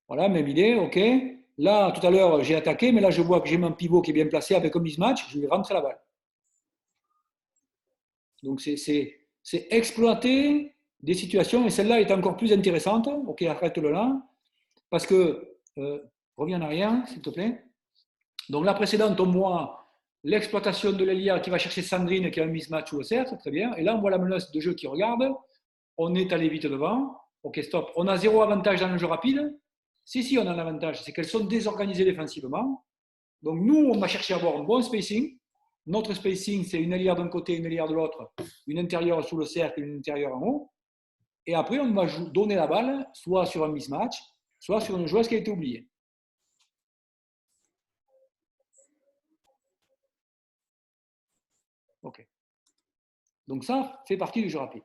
voilà, même idée, ok. Là, tout à l'heure, j'ai attaqué, mais là, je vois que j'ai mon pivot qui est bien placé avec un mismatch, je vais rentrer la balle. Donc, c'est exploiter des situations, et celle-là est encore plus intéressante, ok, arrête-le là, parce que, reviens en arrière, s'il te plaît. Donc, la précédente, on voit l'exploitation de l'Elia qui va chercher Sandrine qui a un mismatch ou le cercle, très bien. Et là, on voit la menace de jeu qui regarde. On est allé vite devant. Ok, stop. On a zéro avantage dans le jeu rapide. Si, on a un avantage. C'est qu'elles sont désorganisées défensivement. Donc, nous, on va chercher à avoir un bon spacing. Notre spacing, c'est une ailière d'un côté, une ailière de l'autre, une intérieure sous le cercle et une intérieure en haut. Et après, on va donner la balle, soit sur un mismatch, soit sur une joueuse qui a été oubliée. Ok. Donc ça fait partie du jeu rapide.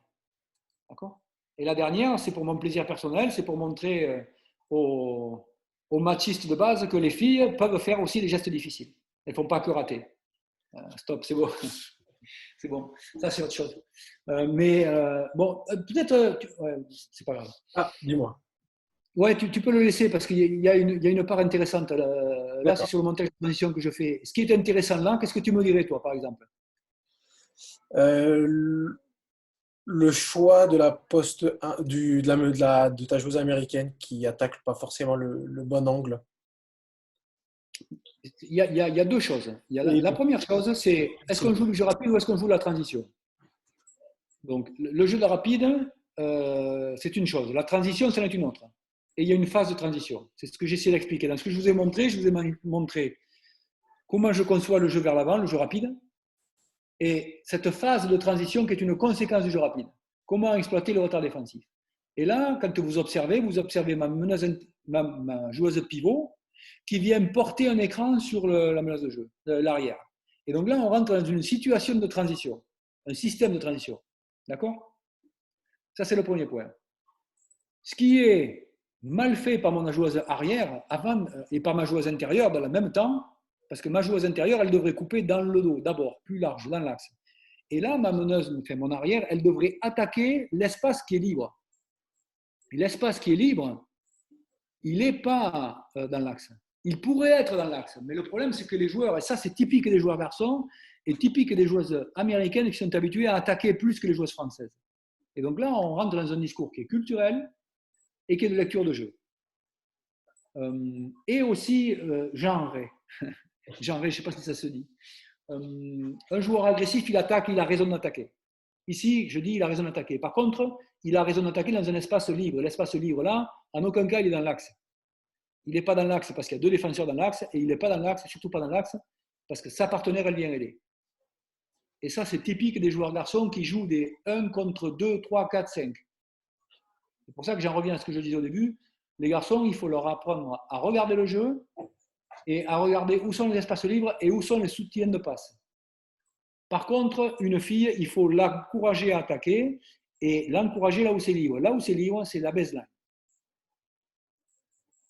D'accord ? Et la dernière, c'est pour mon plaisir personnel, c'est pour montrer aux machistes de base que les filles peuvent faire aussi des gestes difficiles. Elles ne font pas que rater. Stop, c'est bon. C'est bon. Ça, c'est autre chose. Bon, peut-être, ouais, c'est pas grave. Ah, dis-moi. Ouais, tu peux le laisser parce qu'il y a une part intéressante. Là, c'est D'accord. sur le montage de transition que je fais. Ce qui est intéressant là, qu'est-ce que tu me dirais, toi, par exemple? Le choix de la poste de ta joueuse américaine qui attaque pas forcément le bon angle. Il y a deux choses. Il y a Et la première chose, c'est est-ce qu'on joue le jeu rapide ou est-ce qu'on joue la transition? Donc, le jeu de rapide, c'est une chose. La transition, c'en est une autre. Et il y a une phase de transition. C'est ce que j'essaie d'expliquer. Dans ce que je vous ai montré, je vous ai montré comment je conçois le jeu vers l'avant, le jeu rapide, et cette phase de transition qui est une conséquence du jeu rapide. Comment exploiter le retard défensif. Et là, quand vous observez ma joueuse pivot qui vient porter un écran sur la menace de jeu, l'arrière. Et donc là, on rentre dans une situation de transition, un système de transition. D'accord? Ça, c'est le premier point. Ce qui est mal fait par mon joueuse arrière avant, et par ma joueuse intérieure dans le même temps, parce que ma joueuse intérieure, elle devrait couper dans le dos, d'abord, plus large, dans l'axe. Et là, ma meneuse, enfin, mon arrière, elle devrait attaquer l'espace qui est libre. Et l'espace qui est libre, il n'est pas dans l'axe. Il pourrait être dans l'axe, mais le problème, c'est que les joueurs, et ça, c'est typique des joueurs garçons, et typique des joueuses américaines qui sont habituées à attaquer plus que les joueuses françaises. Et donc là, on rentre dans un discours qui est culturel et qui est de lecture de jeu. Et aussi genré. Genré, je ne sais pas si ça se dit. Un joueur agressif, il attaque, il a raison d'attaquer. Ici, je dis, il a raison d'attaquer. Par contre, il a raison d'attaquer dans un espace libre. L'espace libre, là, en aucun cas, il est dans l'axe. Il n'est pas dans l'axe parce qu'il y a deux défenseurs dans l'axe, et il n'est pas dans l'axe, surtout pas dans l'axe, parce que sa partenaire, elle vient aider. Et ça, c'est typique des joueurs garçons qui jouent des 1 contre 2, 3, 4, 5. C'est pour ça que j'en reviens à ce que je disais au début. Les garçons, il faut leur apprendre à regarder le jeu et à regarder où sont les espaces libres et où sont les soutiens de passe. Par contre, une fille, il faut l'encourager à attaquer et l'encourager là où c'est libre. Là où c'est libre, c'est la baseline.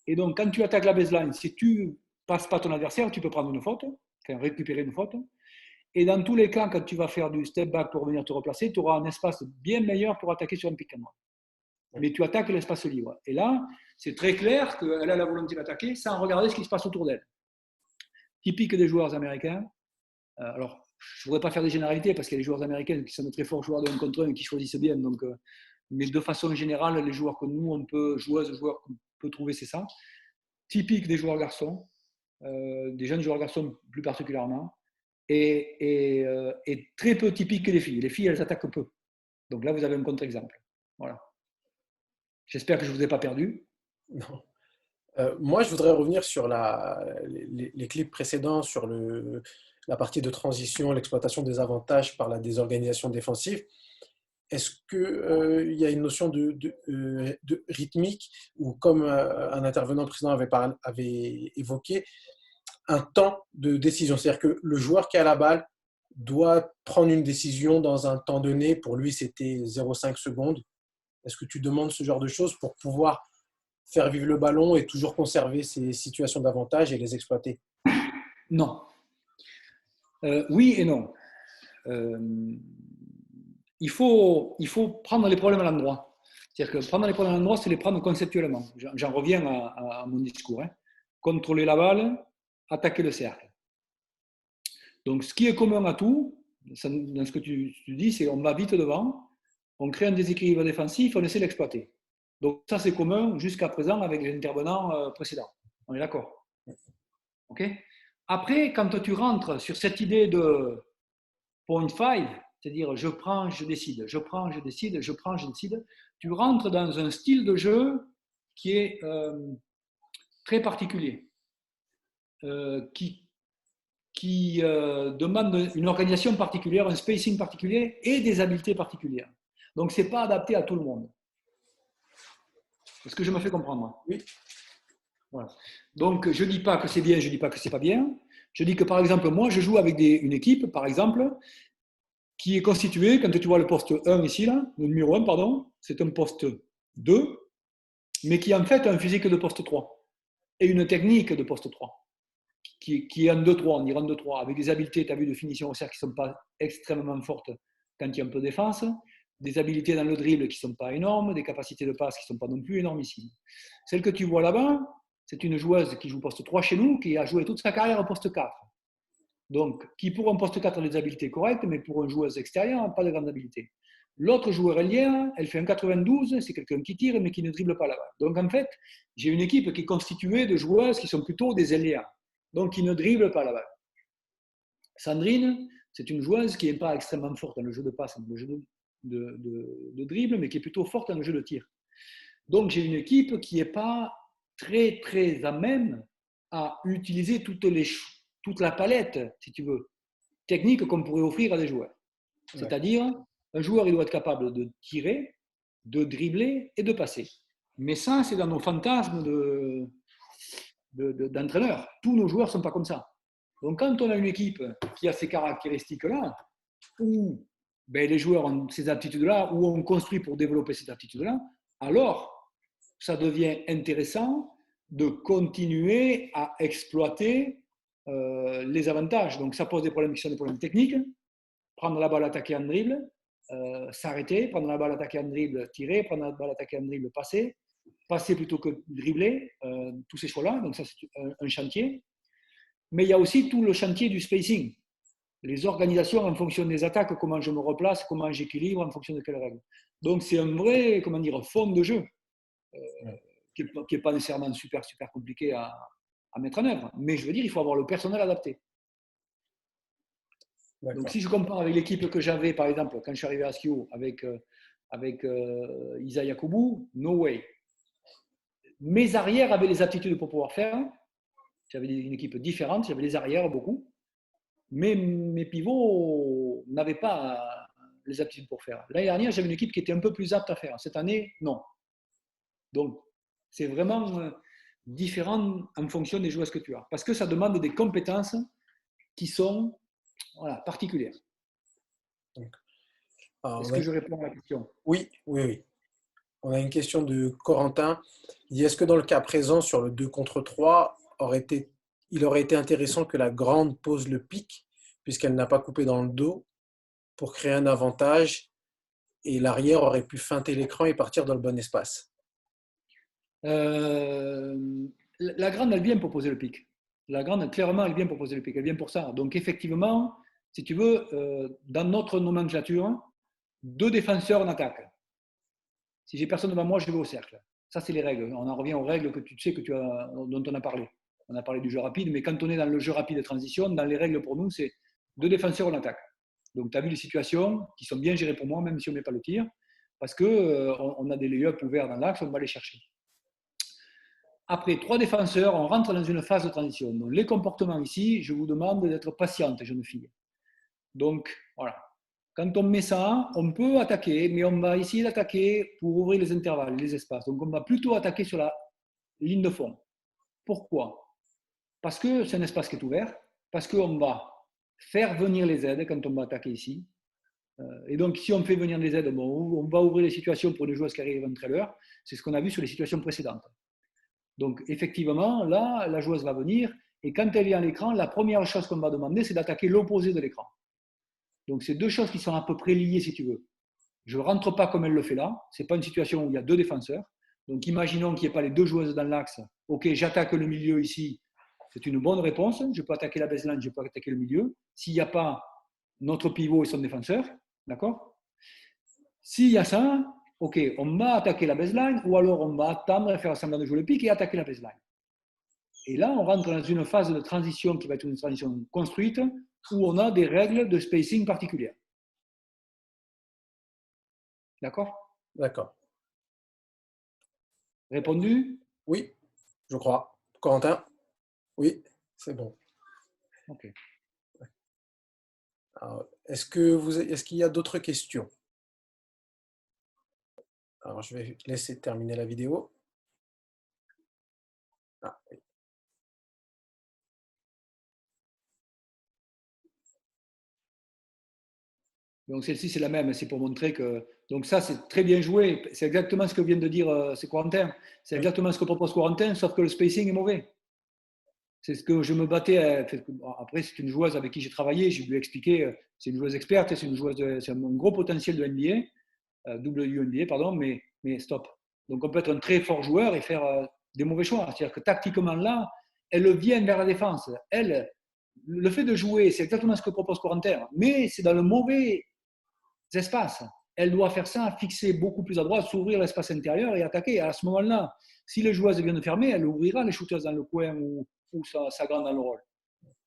Et donc, quand tu attaques la baseline, si tu ne passes pas ton adversaire, tu peux prendre une faute, enfin récupérer une faute. Et dans tous les cas, quand tu vas faire du step back pour venir te replacer, tu auras un espace bien meilleur pour attaquer sur un pick and roll. Mais tu attaques l'espace libre. Et là, c'est très clair qu'elle a la volonté d'attaquer sans regarder ce qui se passe autour d'elle. Typique des joueurs américains. Alors, je ne voudrais pas faire des généralités parce qu'il y a des joueurs américains qui sont de très forts joueurs de 1 contre 1 et qui choisissent bien. Donc, mais de façon générale, les joueurs que nous, on peut, joueuses, joueurs qu'on peut trouver, c'est ça. Typique des joueurs garçons, des jeunes joueurs garçons plus particulièrement, et très peu typique des filles. Les filles, elles attaquent peu. Donc là, vous avez un contre-exemple. Voilà. J'espère que je ne vous ai pas perdu. Non. Moi, je voudrais revenir sur les clips précédents, sur la partie de transition, l'exploitation des avantages par la désorganisation défensive. Est-ce qu'il y a une notion de rythmique ou, comme un intervenant précédent avait évoqué, un temps de décision? C'est-à-dire que le joueur qui a la balle doit prendre une décision dans un temps donné. Pour lui, c'était 0,5 secondes. Est-ce que tu demandes ce genre de choses pour pouvoir faire vivre le ballon et toujours conserver ces situations d'avantage et les exploiter? Non. Oui et non. il faut prendre les problèmes à l'endroit. C'est-à-dire que prendre les problèmes à l'endroit, c'est les prendre conceptuellement. J'en reviens à mon discours. Hein. Contrôler la balle, attaquer le cercle. Donc, ce qui est commun à tout, dans ce que tu dis, c'est on va vite devant, on crée un déséquilibre défensif, on essaie d'exploiter. Donc, ça, c'est commun jusqu'à présent avec les intervenants précédents. On est d'accord? OK? Après, quand tu rentres sur cette idée de point 5, c'est-à-dire je prends, je décide, je prends, je décide, je prends, je décide, tu rentres dans un style de jeu qui est très particulier, qui demande une organisation particulière, un spacing particulier et des habiletés particulières. Donc, ce n'est pas adapté à tout le monde. Est-ce que je me fais comprendre? Oui. Voilà. Donc, je ne dis pas que c'est bien, je ne dis pas que ce n'est pas bien. Je dis que, par exemple, moi, je joue avec une équipe, par exemple, qui est constituée, quand tu vois le poste 1 ici, là, le numéro 1, pardon, c'est un poste 2, mais qui est en fait un physique de poste 3 et une technique de poste 3, qui est en 2-3, on dirait en 2-3, avec des habiletés, tu as vu, de finition au cercle qui ne sont pas extrêmement fortes quand il y a un peu de défense, des habiletés dans le dribble qui ne sont pas énormes, des capacités de passe qui ne sont pas non plus énormissimes. Celle que tu vois là-bas, c'est une joueuse qui joue poste 3 chez nous, qui a joué toute sa carrière au poste 4. Donc, qui pour un poste 4 a des habiletés correctes, mais pour une joueuse extérieure, pas de grande habileté. L'autre joueur ailière, elle fait un 92, c'est quelqu'un qui tire, mais qui ne dribble pas la balle. Donc, en fait, j'ai une équipe qui est constituée de joueuses qui sont plutôt des ailières, donc qui ne dribblent pas la balle. Sandrine, c'est une joueuse qui n'est pas extrêmement forte dans le jeu de passe, dans le jeu de dribble, mais qui est plutôt forte dans le jeu de tir. Donc, j'ai une équipe qui n'est pas très, très à même à utiliser toute la palette, si tu veux, technique qu'on pourrait offrir à des joueurs. Ouais. C'est-à-dire, un joueur, il doit être capable de tirer, de dribbler et de passer. Mais ça, c'est dans nos fantasmes d'entraîneurs. Tous nos joueurs ne sont pas comme ça. Donc, quand on a une équipe qui a ces caractéristiques-là, où ben, les joueurs ont ces aptitudes-là, où on construit pour développer ces aptitudes-là, alors ça devient intéressant de continuer à exploiter les avantages. Donc, ça pose des problèmes qui sont des problèmes techniques. Prendre la balle, attaquer en dribble, s'arrêter, prendre la balle, attaquer en dribble, tirer, prendre la balle, attaquer en dribble, passer plutôt que dribbler, tous ces choix-là. Donc, ça, c'est un chantier. Mais il y a aussi tout le chantier du spacing. Les organisations en fonction des attaques, comment je me replace, comment j'équilibre, en fonction de quelles règles. Donc, c'est un vrai, comment dire, fond de jeu qui n'est pas nécessairement super compliqué à mettre en œuvre. Mais je veux dire, il faut avoir le personnel adapté. Donc, si je compare avec l'équipe que j'avais, par exemple, quand je suis arrivé à Skio, avec Isa Yakubu, no way. Mes arrières avaient les aptitudes pour pouvoir faire. J'avais une équipe différente, j'avais les arrières beaucoup. Mais mes pivots n'avaient pas les aptitudes pour faire. L'année dernière, j'avais une équipe qui était un peu plus apte à faire. Cette année, non. Donc, c'est vraiment différent en fonction des joueurs que tu as. Parce que ça demande des compétences qui sont particulières. Est-ce que je réponds à la question? Oui. On a une question de Corentin. Il dit, est-ce que dans le cas présent, sur le 2 contre 3, il aurait été intéressant que la grande pose le pic, puisqu'elle n'a pas coupé dans le dos, pour créer un avantage, et l'arrière aurait pu feinter l'écran et partir dans le bon espace? La grande, elle vient pour poser le pic. La grande, clairement, elle vient pour poser le pic. Elle vient pour ça. Donc, effectivement, si tu veux, dans notre nomenclature, 2 défenseurs en attaque. Si j'ai personne devant moi, je vais au cercle. Ça, c'est les règles. On en revient aux règles que tu sais dont on a parlé. On a parlé du jeu rapide, mais quand on est dans le jeu rapide de transition, dans les règles pour nous, c'est 2 défenseurs en attaque. Donc, tu as vu les situations qui sont bien gérées pour moi, même si on ne met pas le tir, parce qu'on a des lay-ups ouverts dans l'axe, on va les chercher. Après 3 défenseurs, on rentre dans une phase de transition. Donc, les comportements ici, je vous demande d'être patiente, jeune fille. Donc, voilà. Quand on met ça, on peut attaquer, mais on va essayer d'attaquer pour ouvrir les intervalles, les espaces. Donc, on va plutôt attaquer sur la ligne de fond. Pourquoi? Parce que c'est un espace qui est ouvert, parce qu'on va faire venir les aides quand on va attaquer ici. Et donc, si on fait venir les aides, on va ouvrir les situations pour les joueurs qui arrivent en trailer. C'est ce qu'on a vu sur les situations précédentes. Donc, effectivement, là, la joueuse va venir, et quand elle est à l'écran, la première chose qu'on va demander, c'est d'attaquer l'opposé de l'écran. Donc, c'est deux choses qui sont à peu près liées, si tu veux. Je ne rentre pas comme elle le fait là. Ce n'est pas une situation où il y a deux défenseurs. Donc, imaginons qu'il n'y ait pas les deux joueuses dans l'axe. OK, j'attaque le milieu ici. C'est une bonne réponse. Je peux attaquer la baseline, je peux attaquer le milieu. S'il n'y a pas notre pivot et son défenseur, d'accord? S'il y a ça, OK, on va attaquer la baseline ou alors on va attendre et faire semblant de jouer le pic et attaquer la baseline. Et là, on rentre dans une phase de transition qui va être une transition construite où on a des règles de spacing particulières. D'accord? D'accord. Répondu? Oui, je crois. Corentin? Oui, c'est bon. OK. Est-ce qu'il y a d'autres questions? Alors, je vais laisser terminer la vidéo. Ah, oui. Donc celle-ci, c'est la même. C'est pour montrer que. Donc ça, c'est très bien joué. C'est exactement ce que vient de dire c'est Corentin. C'est Oui. exactement ce que propose Corentin, sauf que le spacing est mauvais. C'est ce que je me battais. Après, c'est une joueuse avec qui j'ai travaillé. J'ai lui expliqué. C'est une joueuse experte. C'est une joueuse. C'est un gros potentiel de NBA, WNBA, pardon. Mais stop. Donc on peut être un très fort joueur et faire des mauvais choix. C'est-à-dire que tactiquement là, elle vient vers la défense. Elle, le fait de jouer, c'est exactement ce que propose Corentin. Mais c'est dans le mauvais espaces. Elle doit faire ça, fixer beaucoup plus à droite, s'ouvrir l'espace intérieur et attaquer. À ce moment-là, si les joueuses viennent de fermer, elle ouvrira les shooters dans le coin ou sa grande dans le rôle.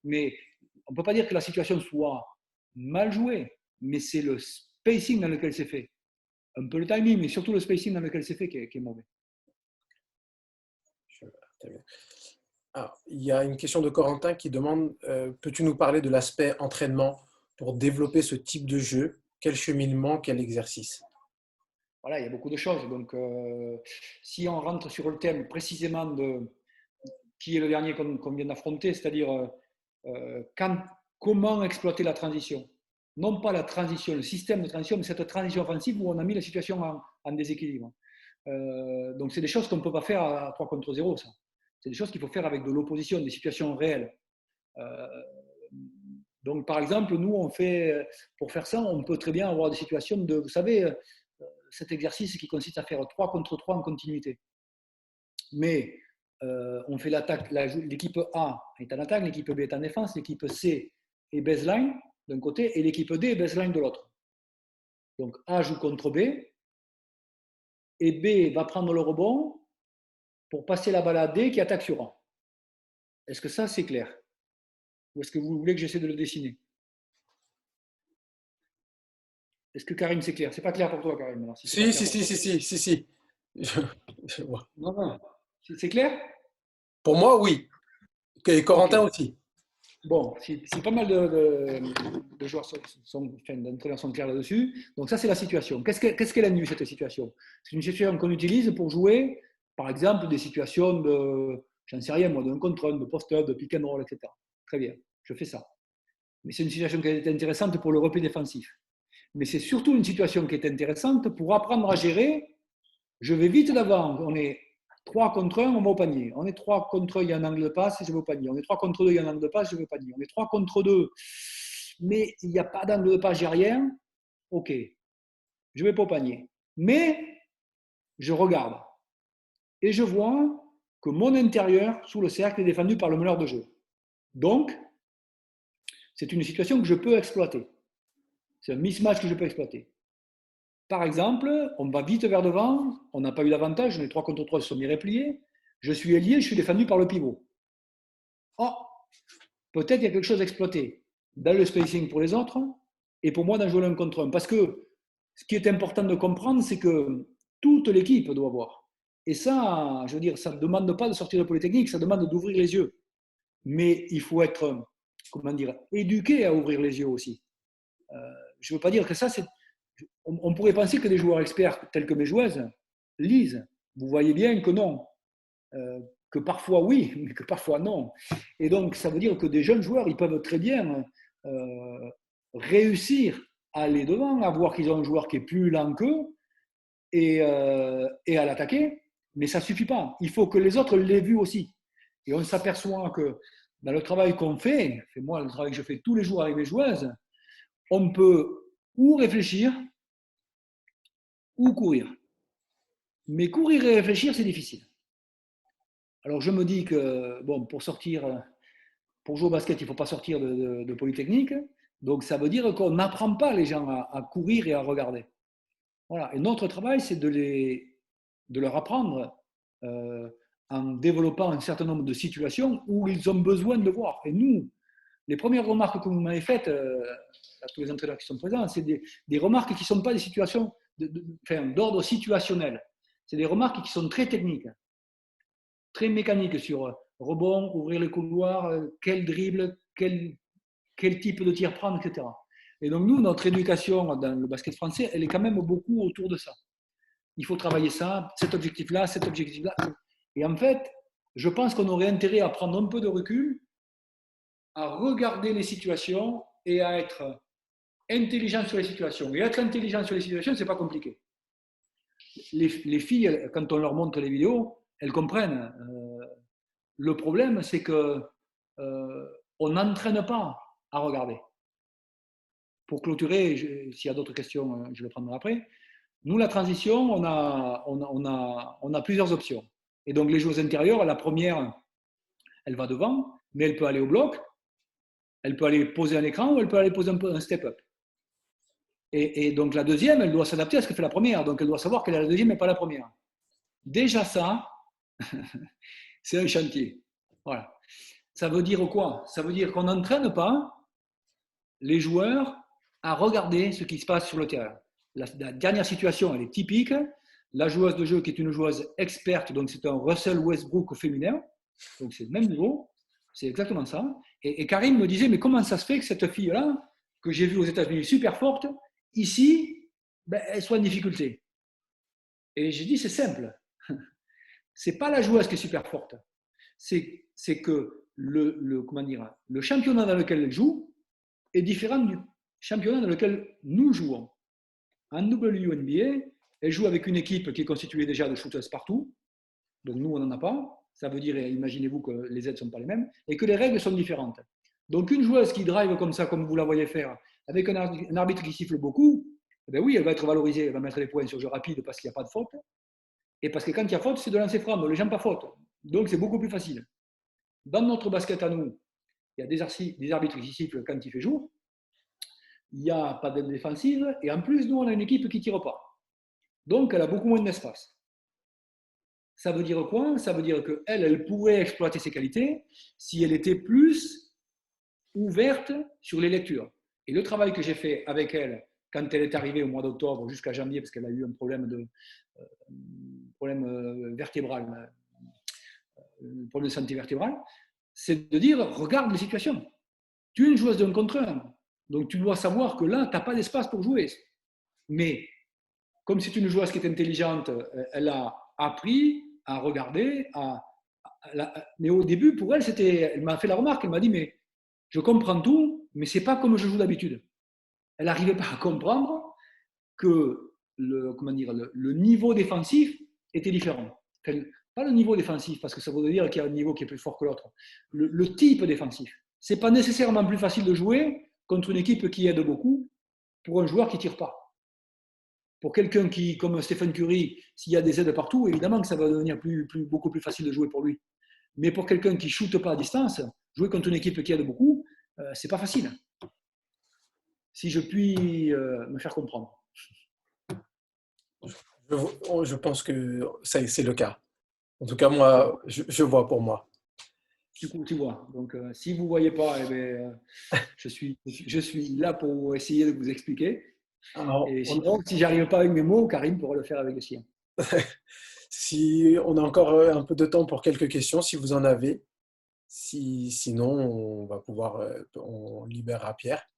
Mais on ne peut pas dire que la situation soit mal jouée, mais c'est le spacing dans lequel c'est fait. Un peu le timing, mais surtout le spacing dans lequel c'est fait qui est mauvais. Alors, il y a une question de Corentin qui demande peux-tu nous parler de l'aspect entraînement pour développer ce type de jeu? Quel cheminement, quel exercice? Voilà, il y a beaucoup de choses. Donc, si on rentre sur le thème précisément de qui est le dernier qu'on vient d'affronter, c'est-à-dire comment exploiter la transition. Non pas la transition, le système de transition, mais cette transition offensive où on a mis la situation en déséquilibre. Donc, c'est des choses qu'on ne peut pas faire à 3 contre 0, ça. C'est des choses qu'il faut faire avec de l'opposition, des situations réelles. Donc, par exemple, nous, pour faire ça, on peut très bien avoir des situations de, vous savez, cet exercice qui consiste à faire 3 contre 3 en continuité. Mais on fait l'attaque, l'équipe A est en attaque, l'équipe B est en défense, l'équipe C est baseline d'un côté et l'équipe D est baseline de l'autre. Donc A joue contre B et B va prendre le rebond pour passer la balle à D qui attaque sur A. Est-ce que ça c'est clair? Ou est-ce que vous voulez que j'essaie de le dessiner? Est-ce que Karim c'est clair? C'est pas clair pour toi Karim alors, Si, si. Je vois. Non. C'est clair? Pour moi, oui. Et Corentin Ok. aussi. Bon, si pas mal de joueurs d'entraîneurs sont clairs là-dessus. Donc ça, c'est la situation. Qu'est-ce qu'elle induit, cette situation? C'est une situation qu'on utilise pour jouer, par exemple, des situations de, j'en sais rien moi, d'un contre un, de post-up, de pick and roll, etc. Très bien, je fais ça. Mais c'est une situation qui est intéressante pour le repli défensif. Mais c'est surtout une situation qui est intéressante pour apprendre à gérer. Je vais vite d'avant. On est 3 contre 1, on va au panier. On est 3 contre 1, il y a un angle de passe, je vais au panier. On est 3 contre 2, il y a un angle de passe, je vais au panier. On est 3 contre 2, mais il n'y a pas d'angle de passe, j'ai rien. OK, je vais pas au panier. Mais je regarde et je vois que mon intérieur, sous le cercle, est défendu par le meneur de jeu. Donc, c'est une situation que je peux exploiter. C'est un mismatch que je peux exploiter. Par exemple, on va vite vers devant, on n'a pas eu d'avantage, on est 3 contre 3, ils se sont mis repliés. Je suis ailier, je suis défendu par le pivot. Oh, peut-être il y a quelque chose à exploiter dans le spacing pour les autres et pour moi dans jouer l'un contre un. Parce que ce qui est important de comprendre, c'est que toute l'équipe doit voir. Et ça, je veux dire, ça ne demande pas de sortir de Polytechnique, ça demande d'ouvrir les yeux. Mais il faut être, comment dire, éduqué à ouvrir les yeux aussi. Je ne veux pas dire que ça, c'est. On pourrait penser que des joueurs experts tels que mes joueuses lisent. Vous voyez bien que non. Que parfois oui, mais que parfois non. Et donc, ça veut dire que des jeunes joueurs, ils peuvent très bien réussir à aller devant, à voir qu'ils ont un joueur qui est plus lent qu'eux et à l'attaquer, mais ça ne suffit pas. Il faut que les autres l'aient vu aussi. Et on s'aperçoit que dans le travail qu'on fait, moi, le travail que je fais tous les jours avec mes joueuses, on peut ou réfléchir ou courir. Mais courir et réfléchir, c'est difficile. Alors je me dis que bon, pour jouer au basket, il ne faut pas sortir de Polytechnique. Donc ça veut dire qu'on n'apprend pas les gens à courir et à regarder. Voilà. Et notre travail, c'est de leur apprendre en développant un certain nombre de situations où ils ont besoin de voir. Et nous, les premières remarques que vous m'avez faites, à tous les entraîneurs qui sont présents, c'est des remarques qui ne sont pas des situations d'ordre situationnel. C'est des remarques qui sont très techniques, très mécaniques sur rebond, ouvrir les couloirs, quel dribble, quel type de tir prendre, etc. Et donc nous, notre éducation dans le basket français, elle est quand même beaucoup autour de ça. Il faut travailler ça, cet objectif-là, cet objectif-là. Et en fait, je pense qu'on aurait intérêt à prendre un peu de recul, à regarder les situations et à être intelligent sur les situations. Et être intelligent sur les situations, c'est pas compliqué. Les filles, quand on leur montre les vidéos, elles comprennent. Le problème, c'est que on n'entraîne pas à regarder. Pour clôturer, s'il y a d'autres questions, je les prendrai après. Nous, la transition, on a plusieurs options. Et donc, les joueuses intérieures, la première, elle va devant, mais elle peut aller au bloc, elle peut aller poser un écran ou elle peut aller poser un step-up. Et donc, la deuxième, elle doit s'adapter à ce que fait la première. Donc, elle doit savoir qu'elle est la deuxième et pas la première. Déjà, ça, c'est un chantier. Voilà. Ça veut dire quoi? Ça veut dire qu'on n'entraîne pas les joueurs à regarder ce qui se passe sur le terrain. La dernière situation, elle est typique. La joueuse de jeu qui est une joueuse experte, donc c'est un Russell Westbrook féminin, donc c'est le même niveau, c'est exactement ça. Et Karim me disait, mais comment ça se fait que cette fille-là, que j'ai vue aux États-Unis super forte, ici, ben, elle soit en difficulté? Et j'ai dit, c'est simple. C'est pas la joueuse qui est super forte. C'est que comment dire, le championnat dans lequel elle joue est différent du championnat dans lequel nous jouons. En WNBA, elle joue avec une équipe qui est constituée déjà de shooters partout. Donc nous, on n'en a pas. Ça veut dire, imaginez-vous que les aides ne sont pas les mêmes et que les règles sont différentes. Donc une joueuse qui drive comme ça, comme vous la voyez faire, avec un arbitre qui siffle beaucoup, eh bien oui, elle va être valorisée, elle va mettre les points sur jeu rapide parce qu'il n'y a pas de faute. Et parce que quand il y a faute, c'est de lancer franc, les gens pas faute. Donc c'est beaucoup plus facile. Dans notre basket à nous, il y a des arbitres qui sifflent quand il fait jour. Il n'y a pas d'aide défensive. Et en plus, nous, on a une équipe qui ne tire pas. Donc, elle a beaucoup moins d'espace. Ça veut dire quoi? Ça veut dire qu'elle, elle pourrait exploiter ses qualités si elle était plus ouverte sur les lectures. Et le travail que j'ai fait avec elle quand elle est arrivée au mois d'octobre jusqu'à janvier, parce qu'elle a eu un problème vertébral, un problème de santé vertébrale, c'est de dire, regarde les situations. Tu es une joueuse d'un contre un, donc tu dois savoir que là, tu n'as pas d'espace pour jouer. Mais comme c'est une joueuse qui est intelligente, elle a appris à regarder. Mais au début, pour elle, elle m'a fait la remarque, elle m'a dit, mais je comprends tout, mais ce n'est pas comme je joue d'habitude. Elle n'arrivait pas à comprendre que le niveau défensif était différent. Pas le niveau défensif, parce que ça veut dire qu'il y a un niveau qui est plus fort que l'autre. Le type défensif. Ce n'est pas nécessairement plus facile de jouer contre une équipe qui aide beaucoup pour un joueur qui ne tire pas. Pour quelqu'un qui, comme Stephen Curry, s'il y a des aides partout, évidemment que ça va devenir beaucoup plus facile de jouer pour lui. Mais pour quelqu'un qui ne shoote pas à distance, jouer contre une équipe qui aide beaucoup, c'est pas facile. Si je puis me faire comprendre. Je pense que c'est le cas. En tout cas, moi, je vois pour moi. Tu vois. Donc, si vous ne voyez pas, eh bien, je suis là pour essayer de vous expliquer. Alors, Et sinon, si j'arrive pas avec mes mots, Karim pourra le faire avec le sien. si on a encore un peu de temps pour quelques questions, si vous en avez. Sinon, on va pouvoir, on libérera Pierre.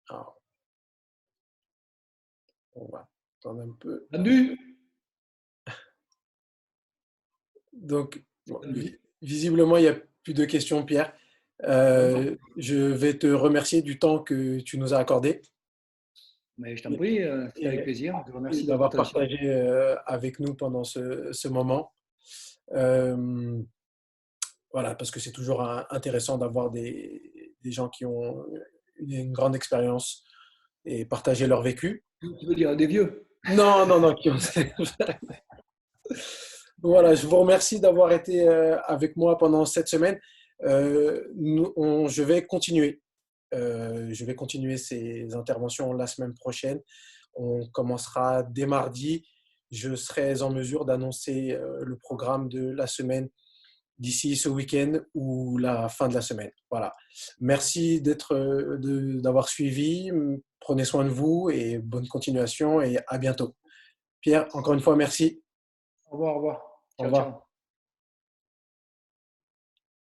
Alors, on va attendre un peu. Entendu? Donc, bon, visiblement, il n'y a plus de questions, Pierre. Je vais te remercier du temps que tu nous as accordé Mais je t'en prie, c'est avec plaisir. Je vous et remercie de votre d'avoir attention. partagé avec nous pendant ce moment. Voilà, parce que c'est toujours intéressant d'avoir des gens qui ont une grande expérience et partager leur vécu. Tu veux dire des vieux? Non, non, non. Voilà, je vous remercie d'avoir été avec moi pendant cette semaine. Je vais continuer. Je vais continuer ces interventions la semaine prochaine. On commencera dès mardi. Je serai en mesure d'annoncer le programme de la semaine d'ici ce week-end ou la fin de la semaine. Voilà. Merci d'avoir suivi. Prenez soin de vous et bonne continuation et à bientôt. Pierre, encore une fois, merci. Au revoir, au revoir. Au Ciao, revoir. ciao.